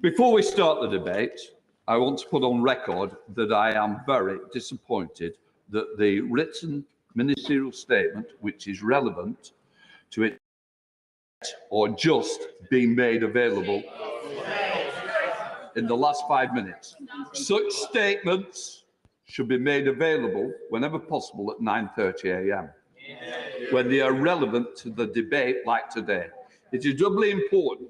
Before we start the debate, I want to put on record that I am very disappointed that the written ministerial statement, which is relevant to it, or just being made available in the last 5 minutes. Such statements should be made available whenever possible at 9:30 a.m. when they are relevant to the debate like today. It is doubly important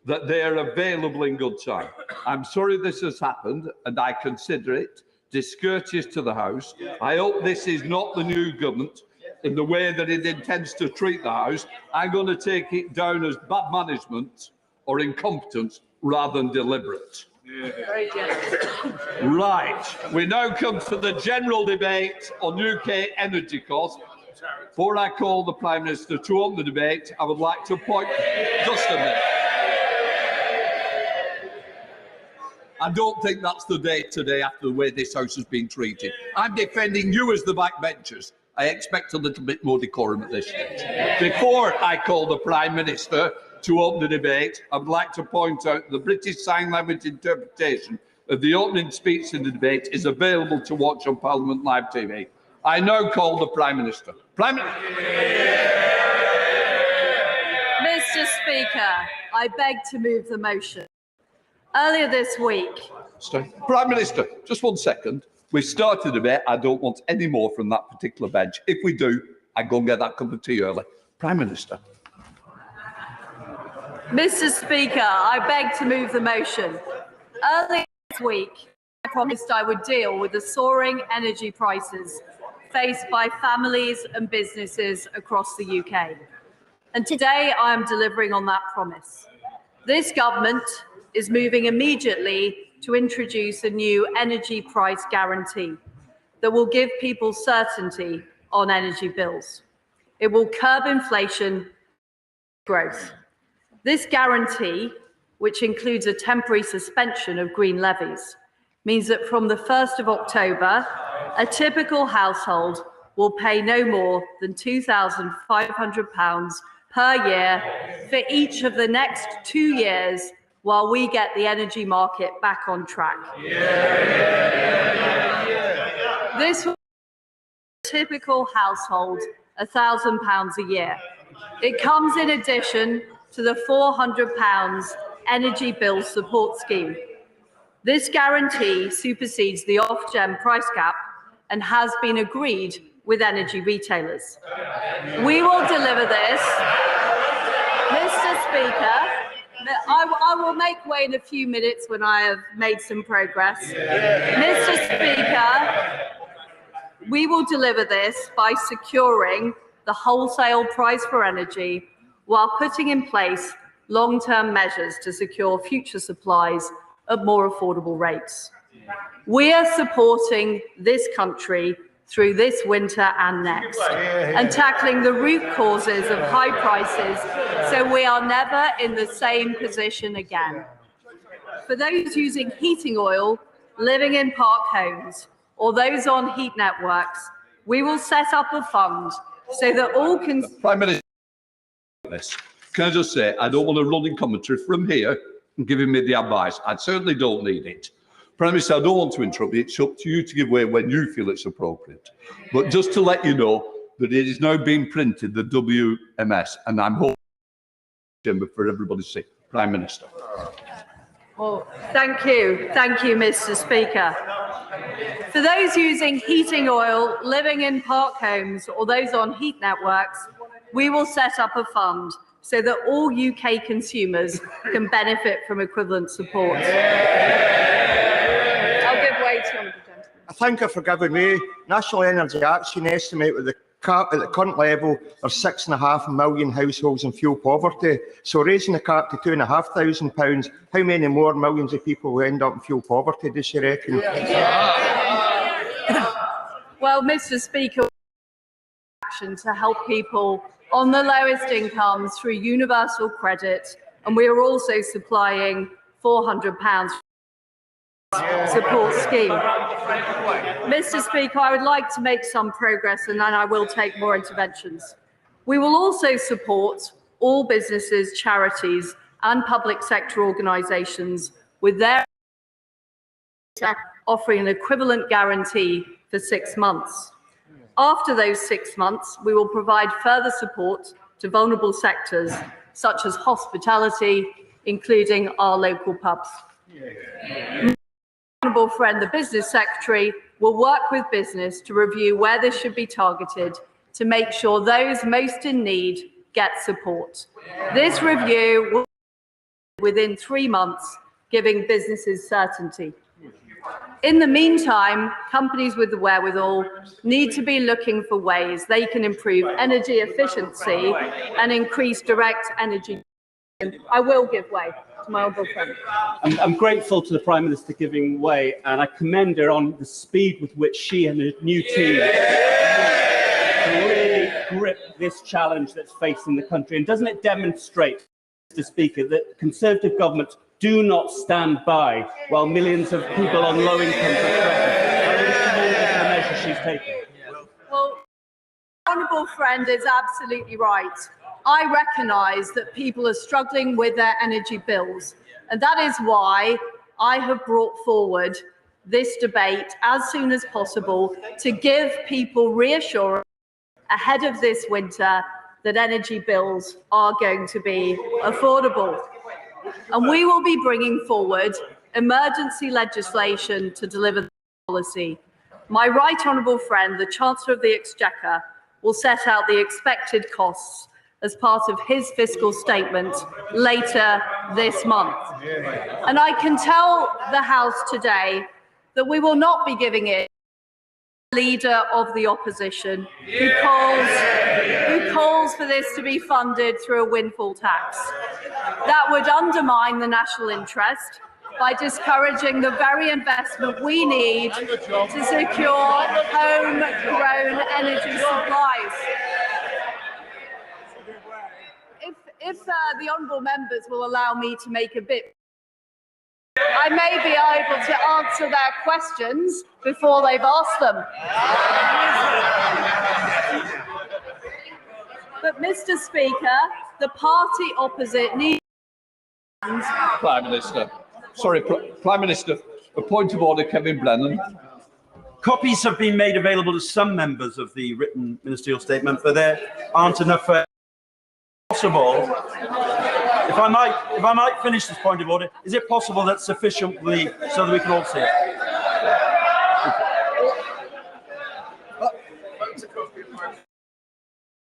that they are available in good time. I'm sorry this has happened, and I consider it discourteous to the House. I hope this is not the new government in the way that it intends to treat the House. I'm going to take it down as bad management or incompetence rather than deliberate. Right, we now come to the general debate on UK energy costs. Before I call the Prime Minister to open the debate, I would like to point just a minute. I don't think that's the day today after the way this House has been treated. I'm defending you as the backbenchers. I expect a little bit more decorum at this stage. Before I call the Prime Minister to open the debate, I would like to point out the British Sign Language interpretation of the opening speech in the debate is available to watch on Parliament Live TV. I now call the Prime Minister. Prime Minister. Mr. Speaker, I beg to move the motion. Earlier this week, Prime Minister, just 1 second. We've started a debate. I don't want any more from that particular bench. If we do, I go and get that cup of tea early. Prime Minister. Mr. Speaker, I beg to move the motion. Earlier this week, I promised I would deal with the soaring energy prices faced by families and businesses across the UK. And today I am delivering on that promise. This government is moving immediately to introduce a new energy price guarantee that will give people certainty on energy bills. It will curb inflation growth. This guarantee, which includes a temporary suspension of green levies, means that from the 1st of October, a typical household will pay no more than £2,500 per year for each of the next 2 years while we get the energy market back on track. This will give a typical household £1,000 a year. It comes in addition to the £400 energy bill support scheme. This guarantee supersedes the Ofgem price cap and has been agreed with energy retailers. We will deliver this. Mr. Speaker, I will make way in a few minutes when I have made some progress. Mr. Speaker, we will deliver this by securing the wholesale price for energy while putting in place long-term measures to secure future supplies at more affordable rates. We are supporting this country through this winter and next, and tackling the root causes of high prices so we are never in the same position again. For those using heating oil, living in park homes, or those on heat networks, we will set up a fund so that all can... Prime Minister, can I just say, I don't want a running commentary from here and giving me the advice. I certainly don't need it. Prime Minister, I don't want to interrupt you. It's up to you to give way when you feel it's appropriate. But just to let you know that it is now being printed, the WMS, and I'm hoping for everybody to see. Prime Minister. Well, thank you. Thank you, Mr. Speaker. For those using heating oil, living in park homes, or those on heat networks, we will set up a fund so that all UK consumers can benefit from equivalent support. I'll give way to honourable gentleman. I thank you for giving me. National Energy Action estimate with the cap at the current level are 6.5 million households in fuel poverty. So raising the cap to £2,500, how many more millions of people will end up in fuel poverty, does you reckon? Well, Mr. Speaker, action to help people on the lowest incomes through universal credit, and we are also supplying £400 support scheme. Mr. Speaker, I would like to make some progress and then I will take more interventions. We will also support all businesses, charities and public sector organisations with their offering an equivalent guarantee for 6 months. After those 6 months, we will provide further support to vulnerable sectors such as hospitality, including our local pubs. My honourable friend, the Business Secretary, will work with business to review where this should be targeted to make sure those most in need get support. This review will be within 3 months, giving businesses certainty. In the meantime, companies with the wherewithal need to be looking for ways they can improve energy efficiency and increase direct energy. I will give way to my honourable friend. I'm grateful to the Prime Minister giving way, and I commend her on the speed with which she and her new team really grip this challenge that's facing the country. And doesn't it demonstrate, Mr. Speaker, that Conservative governments do not stand by while millions of people on low incomes are threatened? I really commend her for the measures she's taken. Well, honourable friend is absolutely right. I recognise that people are struggling with their energy bills, and that is why I have brought forward this debate as soon as possible to give people reassurance ahead of this winter that energy bills are going to be affordable. And we will be bringing forward emergency legislation to deliver the policy. My right honourable friend, the Chancellor of the Exchequer, will set out the expected costs as part of his fiscal statement later this month. And I can tell the House today that we will not be giving it to the Leader of the Opposition who calls for this to be funded through a windfall tax. That would undermine the national interest by discouraging the very investment we need to secure homegrown energy supplies. If the honourable members will allow me to make a bit, I may be able to answer their questions before they've asked them. But, Mr. Speaker, the party opposite needs... Prime Minister. Sorry, Prime Minister. A point of order, Kevin Brennan. Copies have been made available to some members of the written ministerial statement, but there aren't enough. Possible, if I might finish this point of order, is it possible that sufficiently so that we can all see it?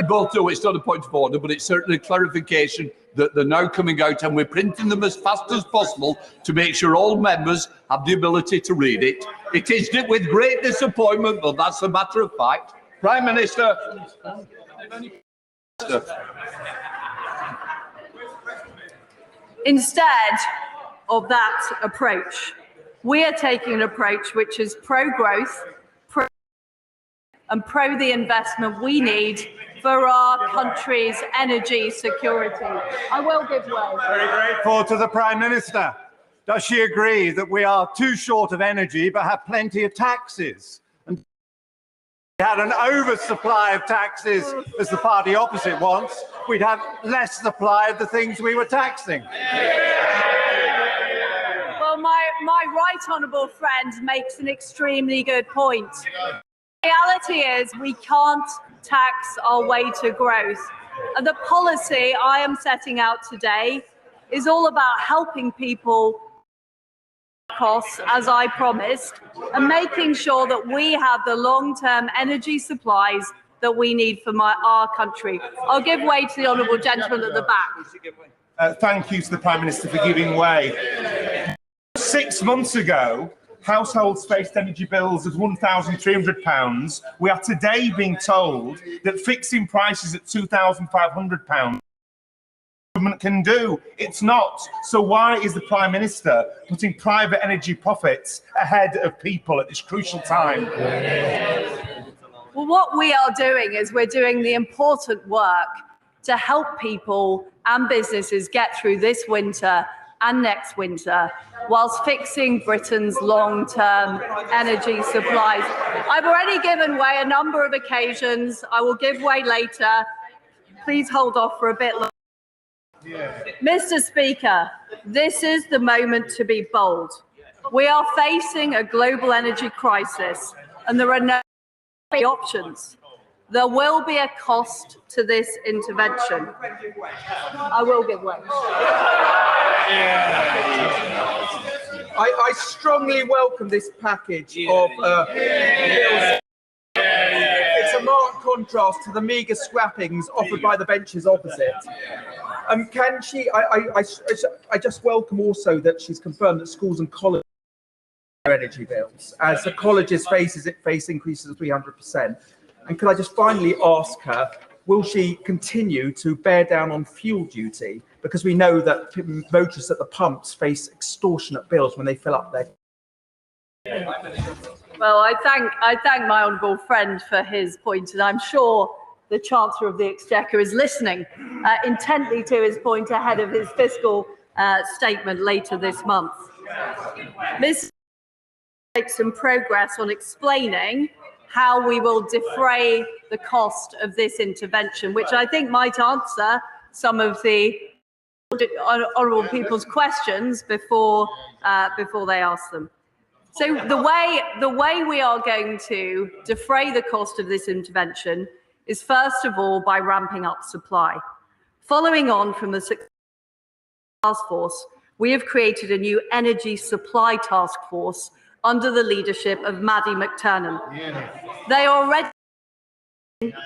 Both do. It's not a point of order, but it's certainly a clarification that they're now coming out, and we're printing them as fast as possible to make sure all members have the ability to read it. It is with great disappointment, but that's a matter of fact. Prime Minister. Instead of that approach, we are taking an approach which is pro-growth, and pro the investment we need for our country's energy security. I will give way. Very grateful to the Prime Minister. Does she agree that we are too short of energy but have plenty of taxes? And we had an oversupply of taxes, as the party opposite wants, we'd have less supply of the things we were taxing. Well, my right honourable friend makes an extremely good point. The reality is we can't tax our way to growth. And the policy I am setting out today is all about helping people costs, as I promised, and making sure that we have the long-term energy supplies that we need for our country. I'll give way to the honourable gentleman at the back. Thank you to the Prime Minister for giving way. 6 months ago, households faced energy bills of £1,300. We are today being told that fixing prices at £2,500 government can do. It's not. So why is the Prime Minister putting private energy profits ahead of people at this crucial time? Well, what we are doing is we're doing the important work to help people and businesses get through this winter and next winter, whilst fixing Britain's long-term energy supplies. I've already given way a number of occasions. I will give way later. Please hold off for a bit longer. Mr. Speaker, this is the moment to be bold. We are facing a global energy crisis, and there are no options. There will be a cost to this intervention. I will give way. I strongly welcome this package of bills. It's a marked contrast to the meagre scrappings offered by the benches opposite. Can she? I just welcome also that she's confirmed that schools and colleges energy bills, as the colleges face increases of 300%. And could I just finally ask her, will she continue to bear down on fuel duty? Because we know that motorists at the pumps face extortionate bills when they fill up their. Well, I thank my honourable friend for his point, and I'm sure the Chancellor of the Exchequer is listening intently to his point ahead of his fiscal statement later this month. Ms. make some progress on explaining how we will defray the cost of this intervention, which I think might answer some of the honourable people's questions before they ask them. So the way we are going to defray the cost of this intervention is first of all by ramping up supply. Following on from the task force, we have created a new energy supply task force under the leadership of Maddie McTernan. They are already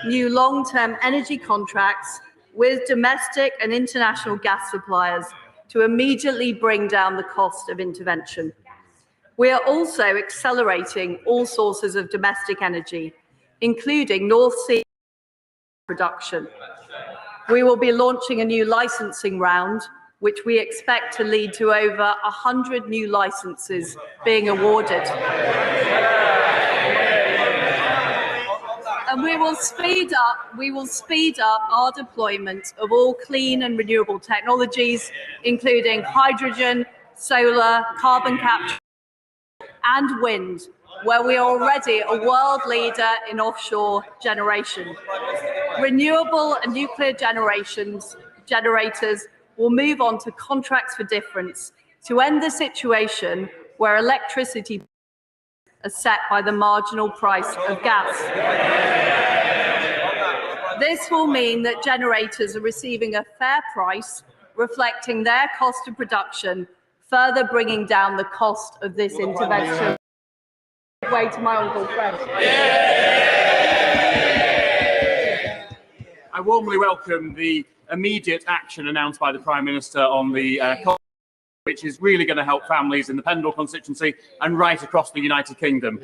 new long-term energy contracts with domestic and international gas suppliers to immediately bring down the cost of intervention. We are also accelerating all sources of domestic energy, including North Sea production. We will be launching a new licensing round, which we expect to lead to over 100 new licenses being awarded. And we will speed up our deployment of all clean and renewable technologies, including hydrogen, solar, carbon capture, and wind, where we are already a world leader in offshore generation. Renewable and nuclear generators will move on to contracts for difference to end the situation where electricity are set by the marginal price of gas. This will mean that generators are receiving a fair price, reflecting their cost of production, further bringing down the cost of this intervention. Way to my honourable friend. I warmly welcome the immediate action announced by the Prime Minister on the which is really going to help families in the Pendle constituency and right across the United Kingdom.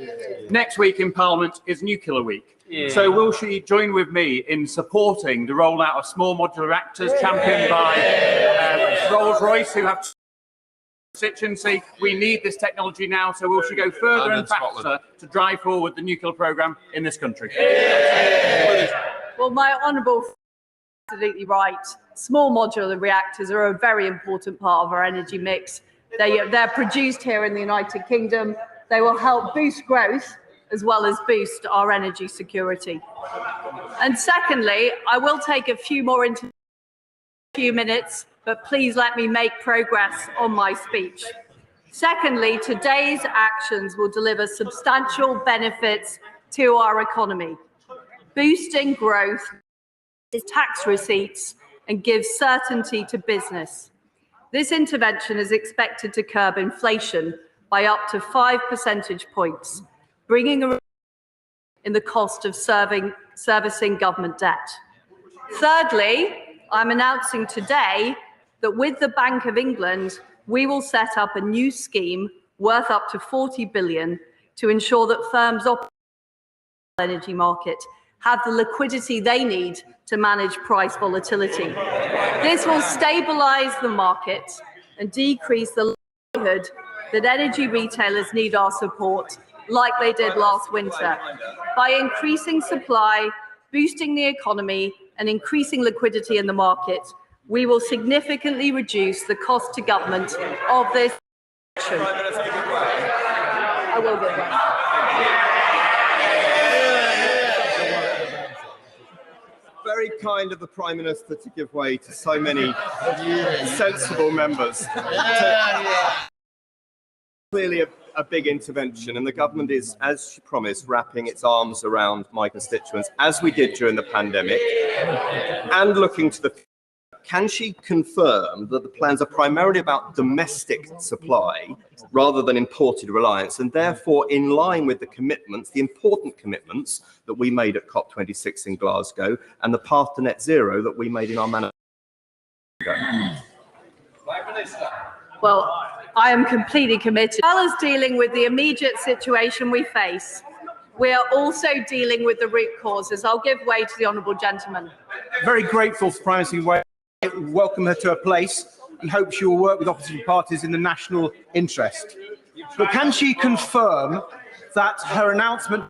Next week in Parliament is Nuclear Week. So will she join with me in supporting the rollout of small modular reactors championed by Rolls-Royce, who have constituency? We need this technology now, so will she go further and faster to drive forward the nuclear programme in this country? Well, my honourable friend is absolutely right. Small modular reactors are a very important part of our energy mix. They're produced here in the United Kingdom. They will help boost growth as well as boost our energy security. And secondly, I will take a few minutes, but please let me make progress on my speech. Secondly, today's actions will deliver substantial benefits to our economy, boosting growth, tax receipts, and give certainty to business. This intervention is expected to curb inflation by up to 5 percentage points, bringing a in the cost of servicing government debt. Thirdly, I'm announcing today that with the Bank of England, we will set up a new scheme worth up to 40 billion to ensure that firms operating in the energy market have the liquidity they need to manage price volatility. This will stabilise the market and decrease the likelihood that energy retailers need our support, like they did last winter, by increasing supply, boosting the economy, and increasing liquidity in the market. We will significantly reduce the cost to government of this action. I will give way. very kind of the Prime Minister to give way to so many sensible members. Clearly a big intervention, and the government is, as she promised, wrapping its arms around my constituents, as we did during the pandemic, and looking to the future. Can she confirm that the plans are primarily about domestic supply rather than imported reliance, and therefore in line with the commitments, the important commitments that we made at COP26 in Glasgow and the path to net zero that we made in our manifesto? Well, I am completely committed. As well as dealing with the immediate situation we face, we are also dealing with the root causes. I'll give way to the honourable gentleman. Very grateful for Prime Minister. Welcome her to her place and hope she will work with opposition parties in the national interest. But can she confirm that her announcement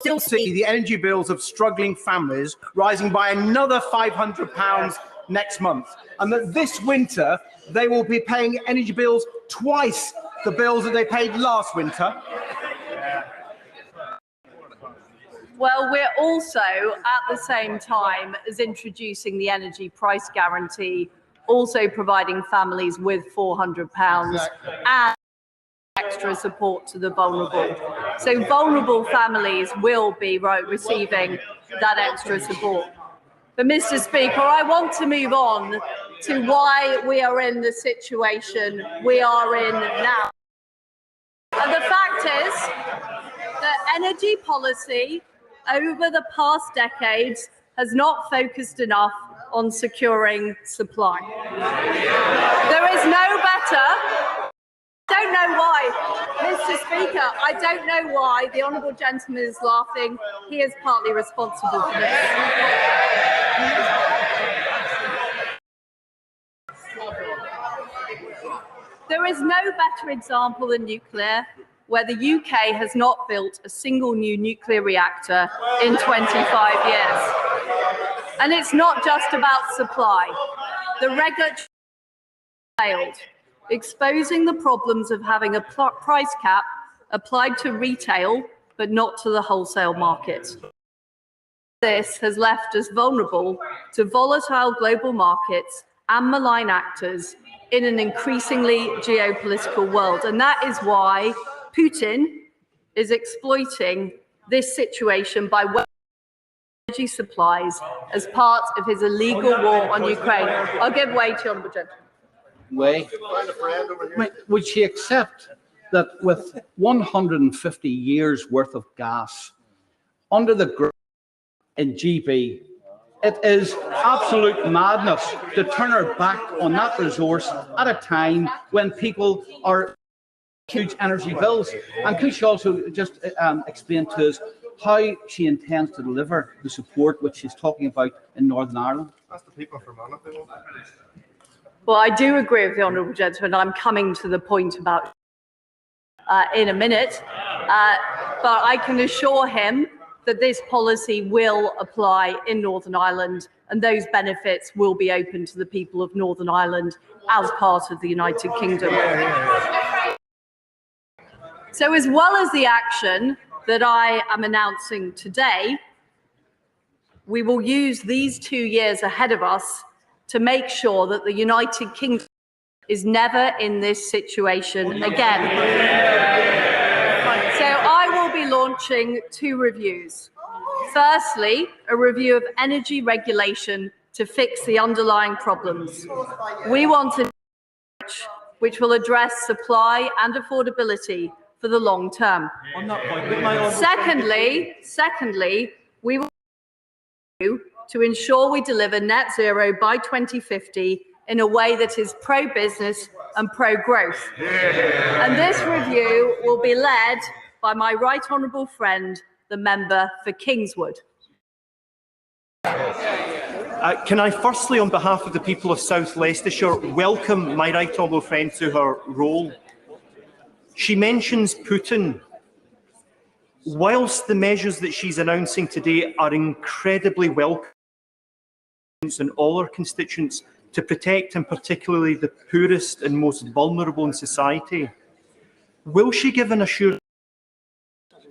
still see the energy bills of struggling families rising by another £500 next month, and that this winter they will be paying energy bills twice the bills that they paid last winter? Well, we're also, at the same time as introducing the energy price guarantee, also providing families with £400 and extra support to the vulnerable. So vulnerable families will be receiving that extra support. But Mr. Speaker, I want to move on to why we are in the situation we are in now. And the fact is that energy policy over the past decades has not focused enough on securing supply. There is no better. I don't know why, Mr. Speaker, I don't know why the honourable gentleman is laughing. He is partly responsible for this. There is no better example than nuclear, where the UK has not built a single new nuclear reactor in 25 years. And it's not just about supply. The regulatory failed, exposing the problems of having a price cap applied to retail, but not to the wholesale market. This has left us vulnerable to volatile global markets and malign actors in an increasingly geopolitical world. And that is why Putin is exploiting this situation by energy supplies as part of his illegal war on Ukraine. I'll give way to honourable gentleman. Would she accept that with 150 years worth of gas under the ground in GB, it is absolute madness to turn our back on that resource at a time when people are huge energy bills? And could she also just explain to us how she intends to deliver the support which she's talking about in Northern Ireland? That's the people from Ireland. Well, I do agree with the honourable gentleman. I'm coming to the point about in a minute, but I can assure him that this policy will apply in Northern Ireland, and those benefits will be open to the people of Northern Ireland as part of the United Kingdom. So as well as the action that I am announcing today, we will use these 2 years ahead of us to make sure that the United Kingdom is never in this situation again. So I will be launching 2 reviews. Firstly, a review of energy regulation to fix the underlying problems. We want a which will address supply and affordability for the long term. On that point, Secondly, we will to ensure we deliver net zero by 2050 in a way that is pro-business and pro-growth. And this review will be led by my right honourable friend, the member for Kingswood. Can I firstly, on behalf of the people of South Leicestershire, welcome my right honourable friend to her role. She mentions Putin. Whilst the measures that she's announcing today are incredibly welcome and all our constituents to protect, and particularly the poorest and most vulnerable in society, will she give an assurance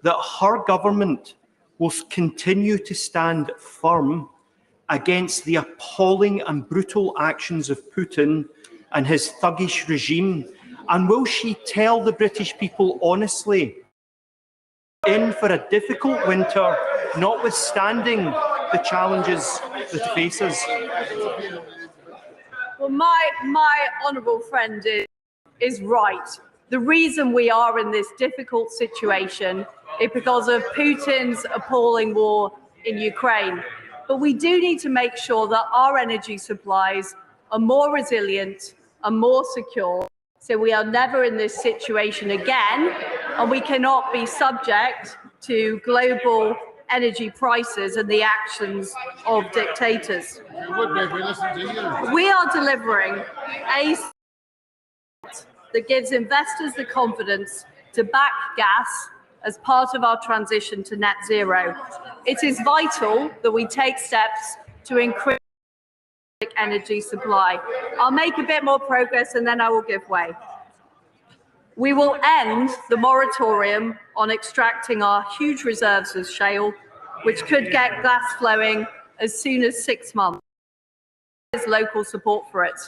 that her government will continue to stand firm against the appalling and brutal actions of Putin and his thuggish regime? And will she tell the British people honestly, in for a difficult winter, notwithstanding the challenges that it faces? Well, my honourable friend is right. The reason we are in this difficult situation is because of Putin's appalling war in Ukraine. But we do need to make sure that our energy supplies are more resilient and more secure, so we are never in this situation again, and we cannot be subject to global energy prices and the actions of dictators. We are delivering a that gives investors the confidence to back gas as part of our transition to net zero. It is vital that we take steps to increase energy supply. I'll make a bit more progress and then I will give way. We will end the moratorium on extracting our huge reserves of shale, which could get gas flowing as soon as 6 months. There's local support for it.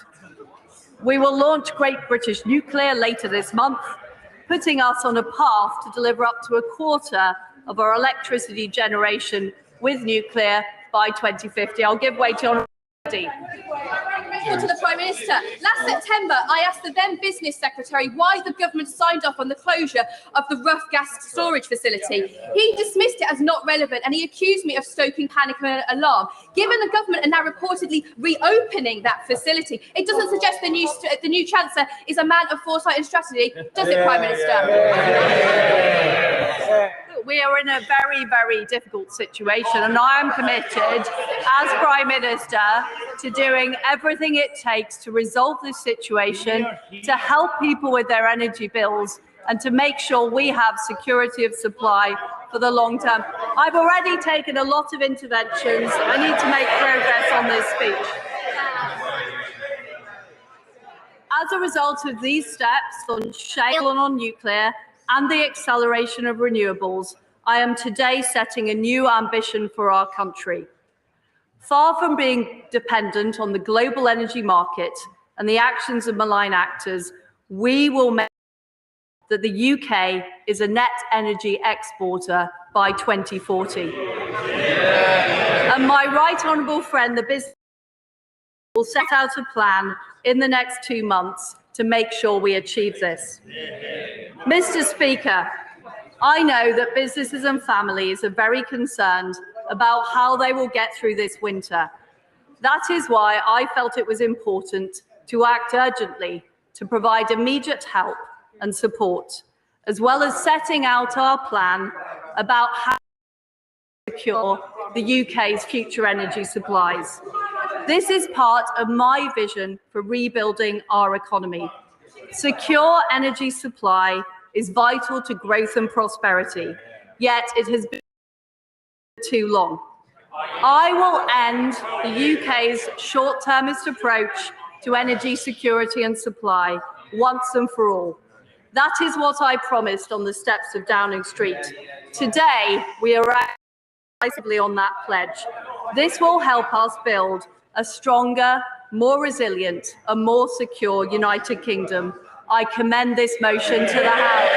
We will launch Great British Nuclear later this month, putting us on a path to deliver up to a quarter of our electricity generation with nuclear by 2050. I'll give way to Honourable Kennedy. To the Prime Minister. Last September, I asked the then Business Secretary why the government signed off on the closure of the rough gas storage facility. He dismissed it as not relevant and he accused me of stoking panic and alarm. Given the government are now reportedly reopening that facility, it doesn't suggest the new Chancellor is a man of foresight and strategy, does it, Prime Minister? We are in a very, very difficult situation, and I am committed as Prime Minister to doing everything it takes to resolve this situation, to help people with their energy bills, and to make sure we have security of supply for the long term. I've already taken a lot of interventions. I need to make progress on this speech. As a result of these steps on shale and on nuclear, and the acceleration of renewables, I am today setting a new ambition for our country. Far from being dependent on the global energy market and the actions of malign actors, we will make that the UK is a net energy exporter by 2040. And my right honourable friend, the business, will set out a plan in the next 2 months to make sure we achieve this. Mr. Speaker, I know that businesses and families are very concerned about how they will get through this winter. That is why I felt it was important to act urgently to provide immediate help and support, as well as setting out our plan about how to secure the UK's future energy supplies. This is part of my vision for rebuilding our economy. Secure energy supply is vital to growth and prosperity, yet it has been too long. I will end the UK's short-termist approach to energy security and supply once and for all. That is what I promised on the steps of Downing Street. Today, we are acting decisively on that pledge. This will help us build a stronger, more resilient and more secure United Kingdom. I commend this motion to the House.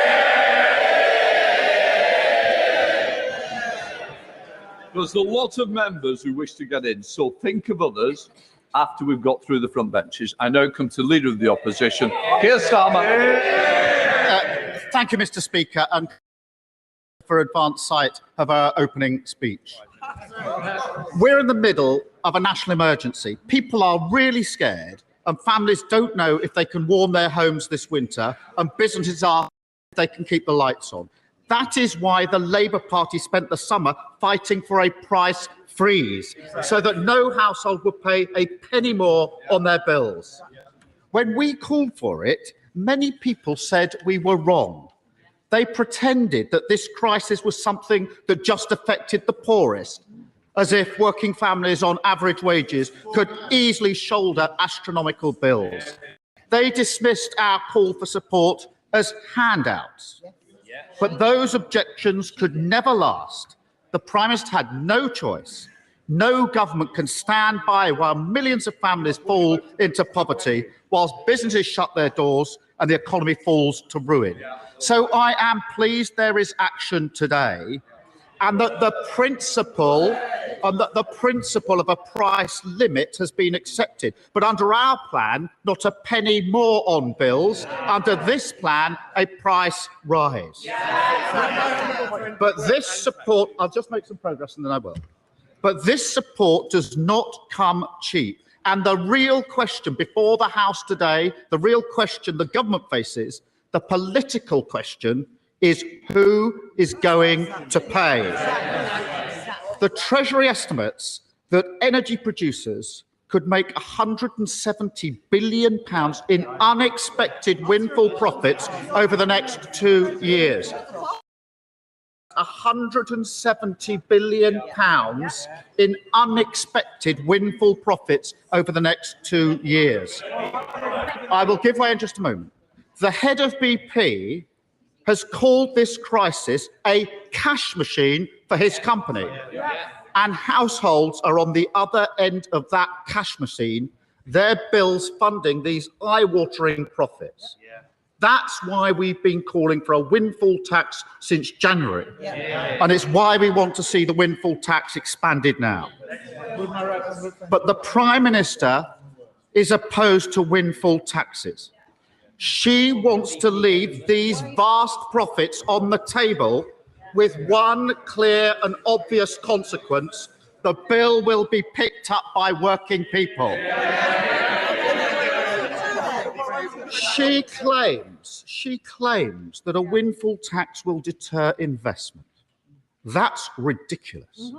There's a lot of members who wish to get in, so think of others after we've got through the front benches. I now come to Leader of the Opposition, Keir Starmer. Thank you, Mr. Speaker, and for advance sight of our opening speech. We're in the middle of a national emergency. People are really scared, and families don't know if they can warm their homes this winter, and businesses are if they can keep the lights on. That is why the Labour Party spent the summer fighting for a price freeze, so that no household would pay a penny more on their bills. When we called for it, many people said we were wrong. They pretended that this crisis was something that just affected the poorest, as if working families on average wages could easily shoulder astronomical bills. They dismissed our call for support as handouts. But those objections could never last, the Prime Minister had no choice. No government can stand by while millions of families fall into poverty, whilst businesses shut their doors and the economy falls to ruin. So I am pleased there is action today, and that the principle of a price limit has been accepted. But under our plan, not a penny more on bills. Under this plan, a price rise. But this support, I'll just make some progress and then I will. But this support does not come cheap. And the real question before the House today, the real question the government faces, the political question, is who is going to pay? The Treasury estimates that energy producers could make £170 billion in unexpected windfall profits over the next 2 years. £170 billion in unexpected windfall profits over the next 2 years. I will give way in just a moment. The head of BP has called this crisis a cash machine for his company, and households are on the other end of that cash machine, their bills funding these eye-watering profits. That's why we've been calling for a windfall tax since January, and it's why we want to see the windfall tax expanded now. But the Prime Minister is opposed to windfall taxes. She wants to leave these vast profits on the table with one clear and obvious consequence: the bill will be picked up by working people. She claims that a windfall tax will deter investment. That's ridiculous.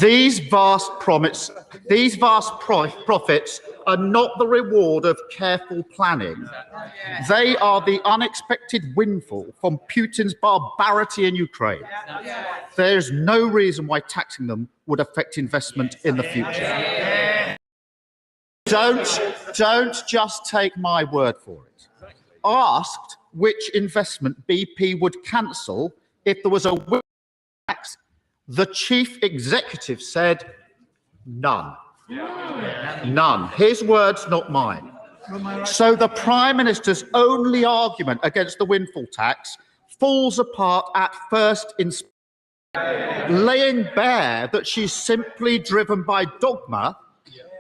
These vast profits are not the reward of careful planning. They are the unexpected windfall from Putin's barbarity in Ukraine. There's no reason why taxing them would affect investment in the future. Don't just take my word for it. Asked which investment BP would cancel if there was a windfall tax, the chief executive said none. None. His words, not mine. So the Prime Minister's only argument against the windfall tax falls apart at first inspection, laying bare that she's simply driven by dogma,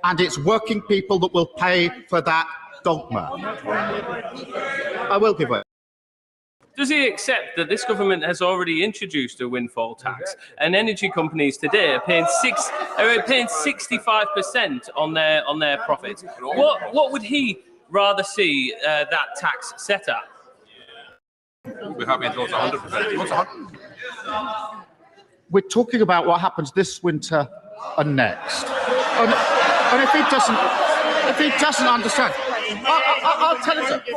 and it's working people that will pay for that dogma. I will give way. Does he accept that this government has already introduced a windfall tax, and energy companies today are paying 65% on their profits? What would he rather see that tax set at? We're happy to 100%. We're talking about what happens this winter and next. And if he doesn't understand, I'll tell you something.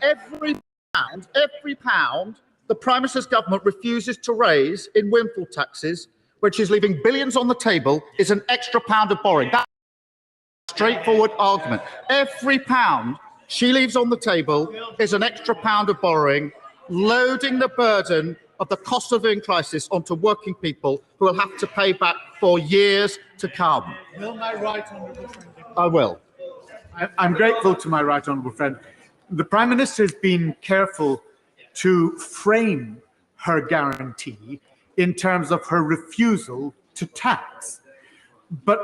Every pound the Prime Minister's government refuses to raise in windfall taxes, which is leaving billions on the table, is an extra pound of borrowing. That's a straightforward argument. Every pound she leaves on the table is an extra pound of borrowing, loading the burden of the cost of living crisis onto working people who will have to pay back for years to come. Will my right honourable friend? I will. I'm grateful to my right honourable friend. The Prime Minister has been careful to frame her guarantee in terms of her refusal to tax. But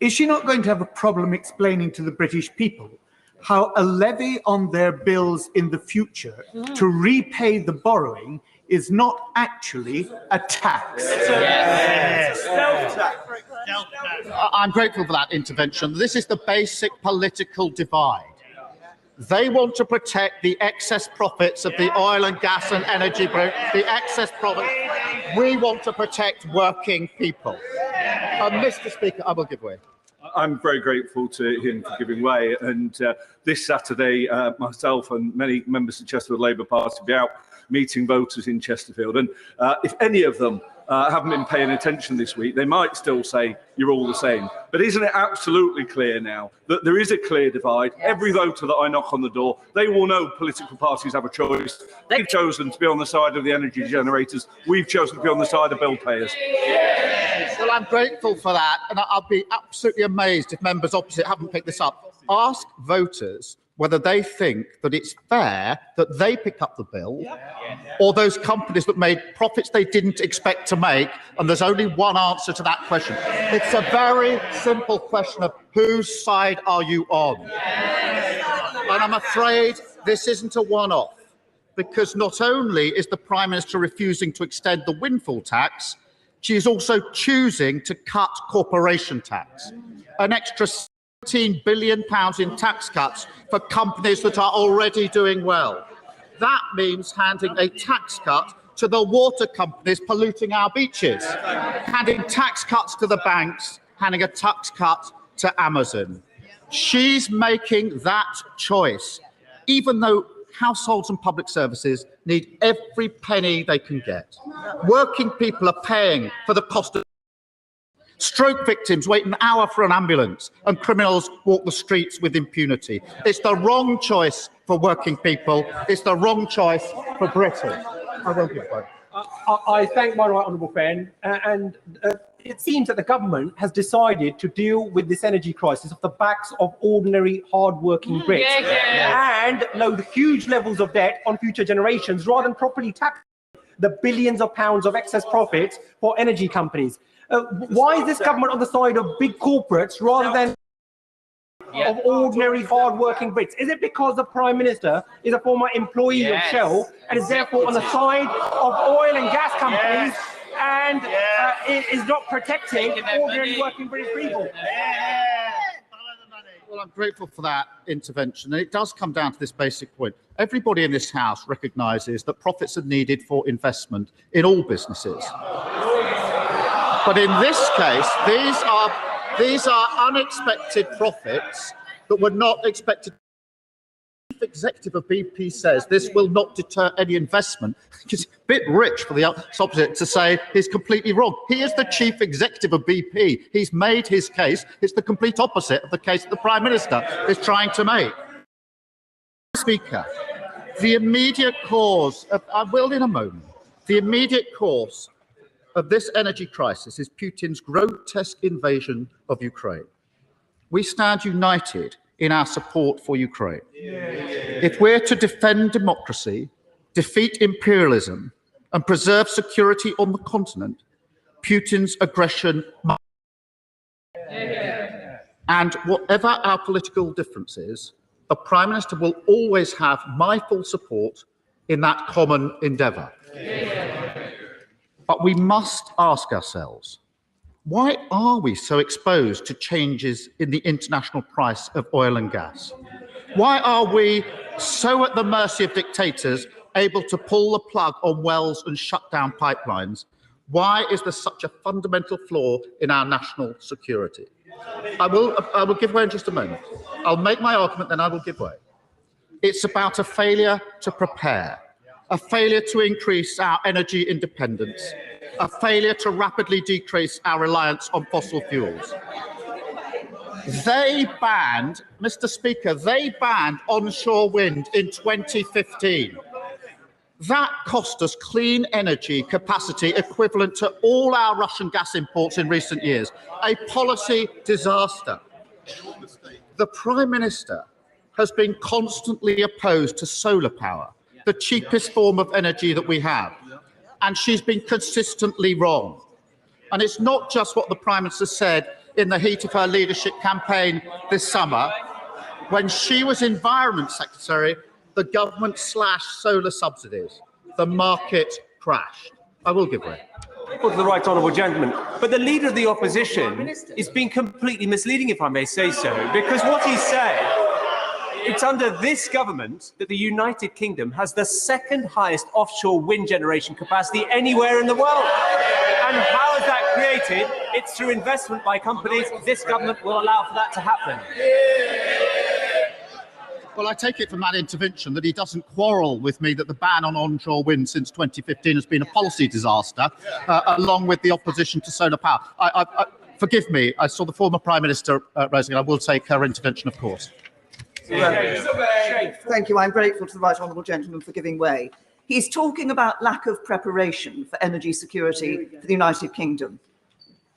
is she not going to have a problem explaining to the British people how a levy on their bills in the future to repay the borrowing is not actually a tax? Yes. I'm grateful for that intervention. This is the basic political divide. They want to protect the excess profits of the oil and gas and energy group, the excess profits. We want to protect working people. Mr. Speaker, I will give way. I'm very grateful to him for giving way. And this Saturday, myself and many members of the Chesterfield Labour Party will be out meeting voters in Chesterfield. And if any of them haven't been paying attention this week, they might still say you're all the same. But isn't it absolutely clear now that there is a clear divide? Yes. Every voter that I knock on the door, they will know political parties have a choice. They've chosen to be on the side of the energy generators. We've chosen to be on the side of bill payers. Well, I'm grateful for that, and I'll be absolutely amazed if members opposite haven't picked this up. Ask voters whether they think that it's fair that they pick up the bill, or those companies that made profits they didn't expect to make, and there's only one answer to that question. It's a very simple question of whose side are you on? And I'm afraid this isn't a one-off, because not only is the Prime Minister refusing to extend the windfall tax, she is also choosing to cut corporation tax, an extra £17 billion in tax cuts for companies that are already doing well. That means handing a tax cut to the water companies polluting our beaches, handing tax cuts to the banks, handing a tax cut to Amazon. She's making that choice, even though households and public services need every penny they can get. Working people are paying for the cost of stroke victims wait an hour for an ambulance, and criminals walk the streets with impunity. It's the wrong choice for working people. It's the wrong choice for Britain. I won't give one. I thank my right honourable friend, and it seems that the government has decided to deal with this energy crisis off the backs of ordinary, hard-working Brits and load huge levels of debt on future generations rather than properly tax the billions of pounds of excess profits for energy companies. Why is this government on the side of big corporates rather than of ordinary, hard-working Brits? Is it because the Prime Minister is a former employee of Shell and is therefore on the side of oil and gas companies and is not protecting ordinary working British people? Well, I'm grateful for that intervention, and it does come down to this basic point. Everybody in this House recognises that profits are needed for investment in all businesses. But in this case, these are unexpected profits that were not expected. The chief executive of BP says this will not deter any investment. It's a bit rich for the opposite to say he's completely wrong. He is the chief executive of BP. He's made his case. It's the complete opposite of the case that the Prime Minister is trying to make. Speaker, the immediate cause of, I will in a moment, the immediate cause of this energy crisis is Putin's grotesque invasion of Ukraine. We stand united in our support for Ukraine. If we're to defend democracy, defeat imperialism, and preserve security on the continent, Putin's aggression must. And whatever our political differences, the Prime Minister will always have my full support in that common endeavour. But we must ask ourselves, why are we so exposed to changes in the international price of oil and gas? Why are we so at the mercy of dictators, able to pull the plug on wells and shut down pipelines? Why is there such a fundamental flaw in our national security? I will give way in just a moment. I'll make my argument, then I will give way. It's about a failure to prepare, a failure to increase our energy independence, a failure to rapidly decrease our reliance on fossil fuels. They banned, Mr. Speaker, they banned onshore wind in 2015. That cost us clean energy capacity equivalent to all our Russian gas imports in recent years, a policy disaster. The Prime Minister has been constantly opposed to solar power, the cheapest form of energy that we have, and she's been consistently wrong. And it's not just what the Prime Minister said in the heat of her leadership campaign this summer. When she was Environment Secretary, the government slashed solar subsidies. The market crashed. I will give way. To the right honourable gentleman. But the Leader of the Opposition is being completely misleading, if I may say so, because what he said, it's under this government that the United Kingdom has the second highest offshore wind generation capacity anywhere in the world. And how is that created? It's through investment by companies. This government will allow for that to happen. Well, I take it from that intervention that he doesn't quarrel with me that the ban on onshore wind since 2015 has been a policy disaster, along with the opposition to solar power. Forgive me, I saw the former Prime Minister raising it. I will take her intervention, of course. Thank you. I'm grateful to the right honourable gentleman for giving way. He's talking about lack of preparation for energy security for the United Kingdom.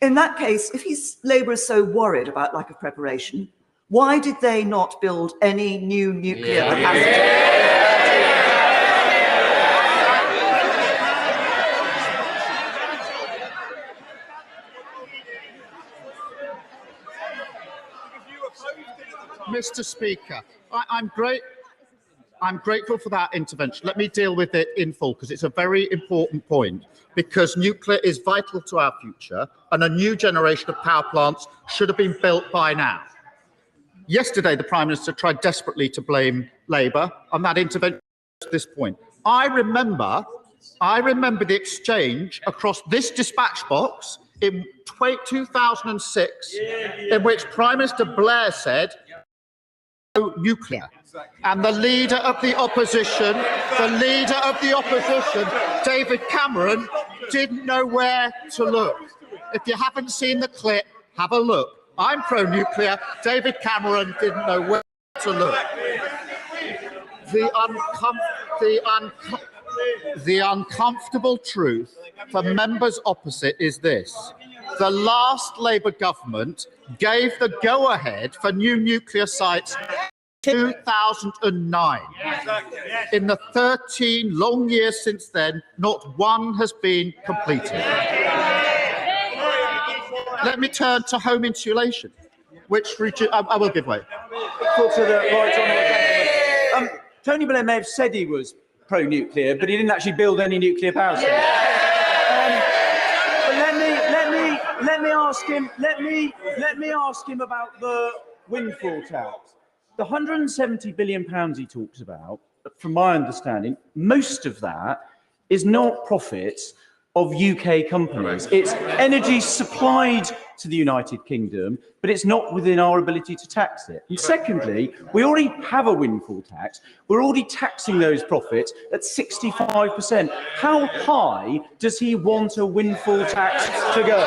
In that case, if Labour is so worried about lack of preparation, why did they not build any new nuclear capacity? Mr. Speaker, I'm grateful for that intervention. Let me deal with it in full, because it's a very important point, because nuclear is vital to our future and a new generation of power plants should have been built by now. Yesterday, the Prime Minister tried desperately to blame Labour on that intervention at this point. I remember the exchange across this dispatch box in 2006 in which Prime Minister Blair said, "No nuclear." And the leader of the opposition, David Cameron, didn't know where to look. If you haven't seen the clip, have a look. I'm pro-nuclear. David Cameron didn't know where to look. The uncomfortable truth for members opposite is this. The last Labour government gave the go-ahead for new nuclear sites in 2009. In the 13 long years since then, not one has been completed. Let me turn to home insulation, which I will give way. To the right honourable gentleman. Tony Blair may have said he was pro-nuclear, but he didn't actually build any nuclear power stations. But let me ask him about the windfall tax. The £170 billion he talks about, from my understanding, most of that is not profits of UK companies. It's energy supplied to the United Kingdom, but it's not within our ability to tax it. And secondly, we already have a windfall tax. We're already taxing those profits at 65%. How high does he want a windfall tax to go?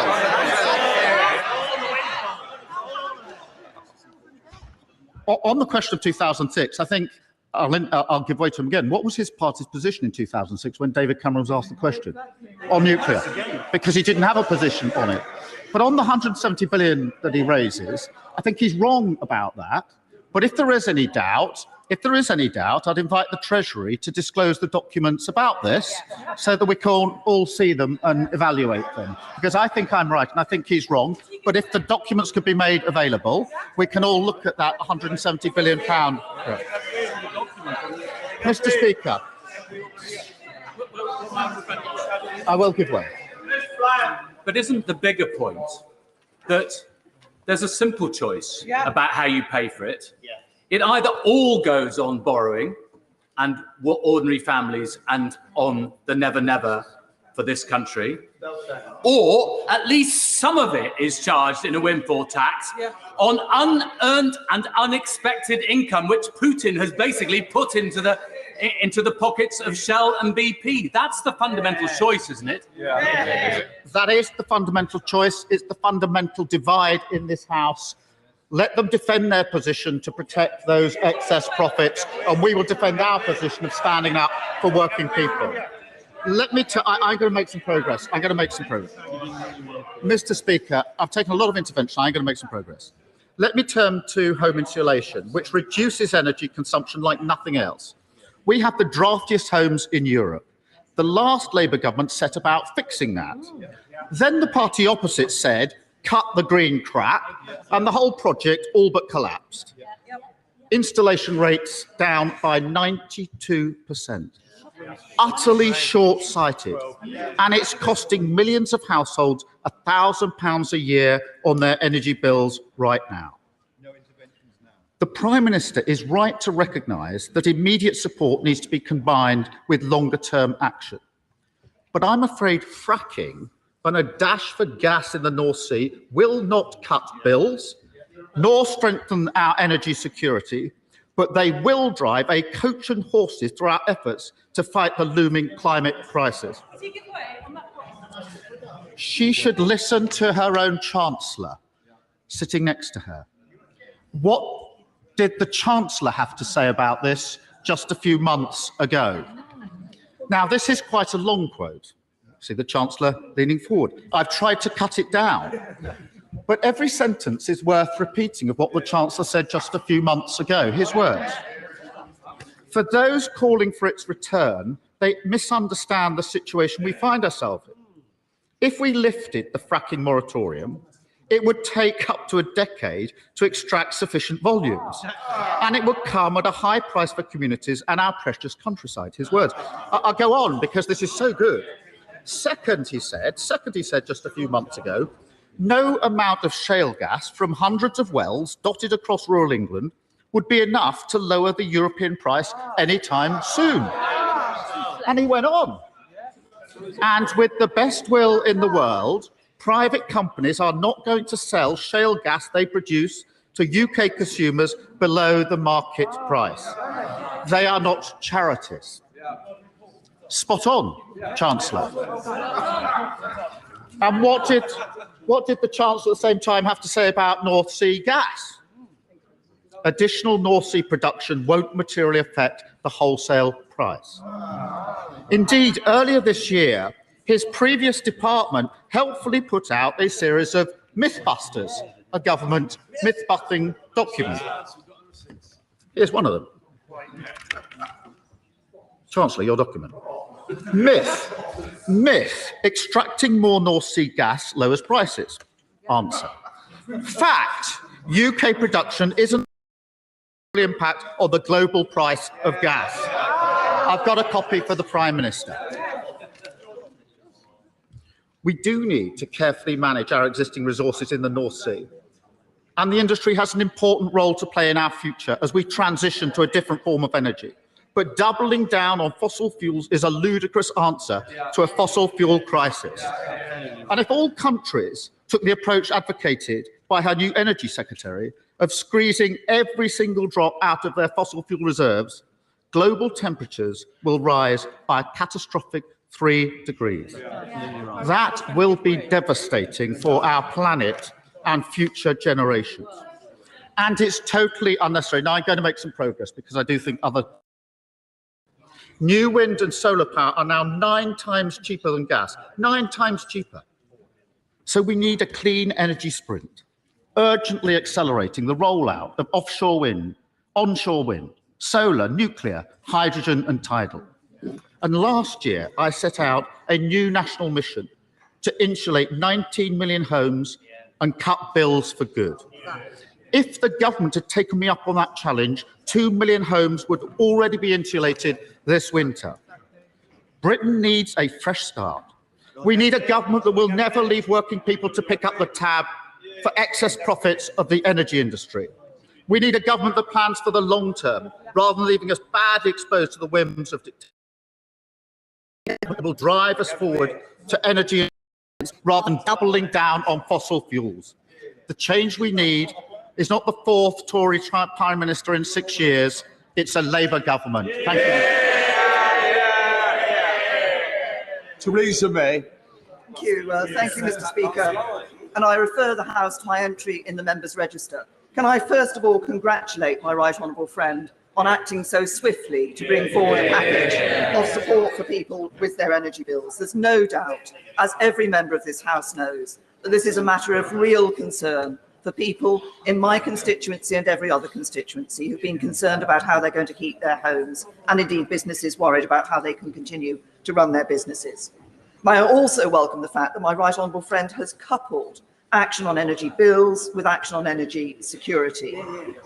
On the question of 2006, I think I'll give way to him again. What was his party's position in 2006 when David Cameron was asked the question on nuclear? Because he didn't have a position on it. But on the 170 billion that he raises, I think he's wrong about that. But if there is any doubt, I'd invite the Treasury to disclose the documents about this so that we can all see them and evaluate them. Because I think I'm right and I think he's wrong. But if the documents could be made available, we can all look at that £170 billion. Mr. Speaker, I will give way. But isn't the bigger point that there's a simple choice about how you pay for it? It either all goes on borrowing and ordinary families and on the never never for this country, or at least some of it is charged in a windfall tax on unearned and unexpected income, which Putin has basically put into the pockets of Shell and BP. That's the fundamental choice, isn't it? That is the fundamental choice. It's the fundamental divide in this House. Let them defend their position to protect those excess profits, and we will defend our position of standing up for working people. I'm going to make some progress. Mr. Speaker, I've taken a lot of intervention. I'm going to make some progress. Let me turn to home insulation, which reduces energy consumption like nothing else. We have the draftiest homes in Europe. The last Labour government set about fixing that. Then the party opposite said, cut the green crap, and the whole project all but collapsed. Installation rates down by 92%. Utterly short-sighted, and it's costing millions of households £1,000 a year on their energy bills right now. The Prime Minister is right to recognise that immediate support needs to be combined with longer-term action. But I'm afraid fracking and a dash for gas in the North Sea will not cut bills, nor strengthen our energy security, but they will drive a coach and horses through our efforts to fight the looming climate crisis. She should listen to her own Chancellor sitting next to her. What did the Chancellor have to say about this just a few months ago? Now, this is quite a long quote. See the Chancellor leaning forward. I've tried to cut it down, but every sentence is worth repeating of what the Chancellor said just a few months ago, his words. For those calling for its return, they misunderstand the situation we find ourselves in. If we lifted the fracking moratorium, it would take up to a decade to extract sufficient volumes, and it would come at a high price for communities and our precious countryside, his words. I'll go on because this is so good. Second, he said just a few months ago, no amount of shale gas from hundreds of wells dotted across rural England would be enough to lower the European price anytime soon. And he went on. And with the best will in the world, private companies are not going to sell shale gas they produce to UK consumers below the market price. They are not charities. Spot on, Chancellor. And what did the Chancellor at the same time have to say about North Sea gas? Additional North Sea production won't materially affect the wholesale price. Indeed, earlier this year, his previous department helpfully put out a series of Mythbusters, a government myth-busting document. Here's one of them. Chancellor, your document. Myth, extracting more North Sea gas lowers prices. Answer. Fact, UK production isn't impact on the global price of gas. I've got a copy for the Prime Minister. We do need to carefully manage our existing resources in the North Sea, and the industry has an important role to play in our future as we transition to a different form of energy. But doubling down on fossil fuels is a ludicrous answer to a fossil fuel crisis. And if all countries took the approach advocated by her new Energy Secretary of squeezing every single drop out of their fossil fuel reserves, global temperatures will rise by a catastrophic 3 degrees. That will be devastating for our planet and future generations. And it's totally unnecessary. Now, I'm going to make some progress because I do think other new wind and solar power are now 9 times cheaper than gas, 9 times cheaper. So we need a clean energy sprint, urgently accelerating the rollout of offshore wind, onshore wind, solar, nuclear, hydrogen and tidal. And last year, I set out a new national mission to insulate 19 million homes and cut bills for good. If the government had taken me up on that challenge, 2 million homes would already be insulated this winter. Britain needs a fresh start. We need a government that will never leave working people to pick up the tab for excess profits of the energy industry. We need a government that plans for the long term, rather than leaving us badly exposed to the whims of dictators. That will drive us forward to energy rather than doubling down on fossil fuels. The change we need is not the 4th Tory Prime Minister in 6 years, it's a Labour government. Thank you. Theresa May. Thank you, Mr. Speaker. And I refer the House to my entry in the Members' Register. Can I first of all congratulate my right honourable friend on acting so swiftly to bring forward a package of support for people with their energy bills. There's no doubt, as every member of this House knows, that this is a matter of real concern for people in my constituency and every other constituency who've been concerned about how they're going to keep their homes, and indeed businesses worried about how they can continue to run their businesses. I also welcome the fact that my right honourable friend has coupled action on energy bills with action on energy security.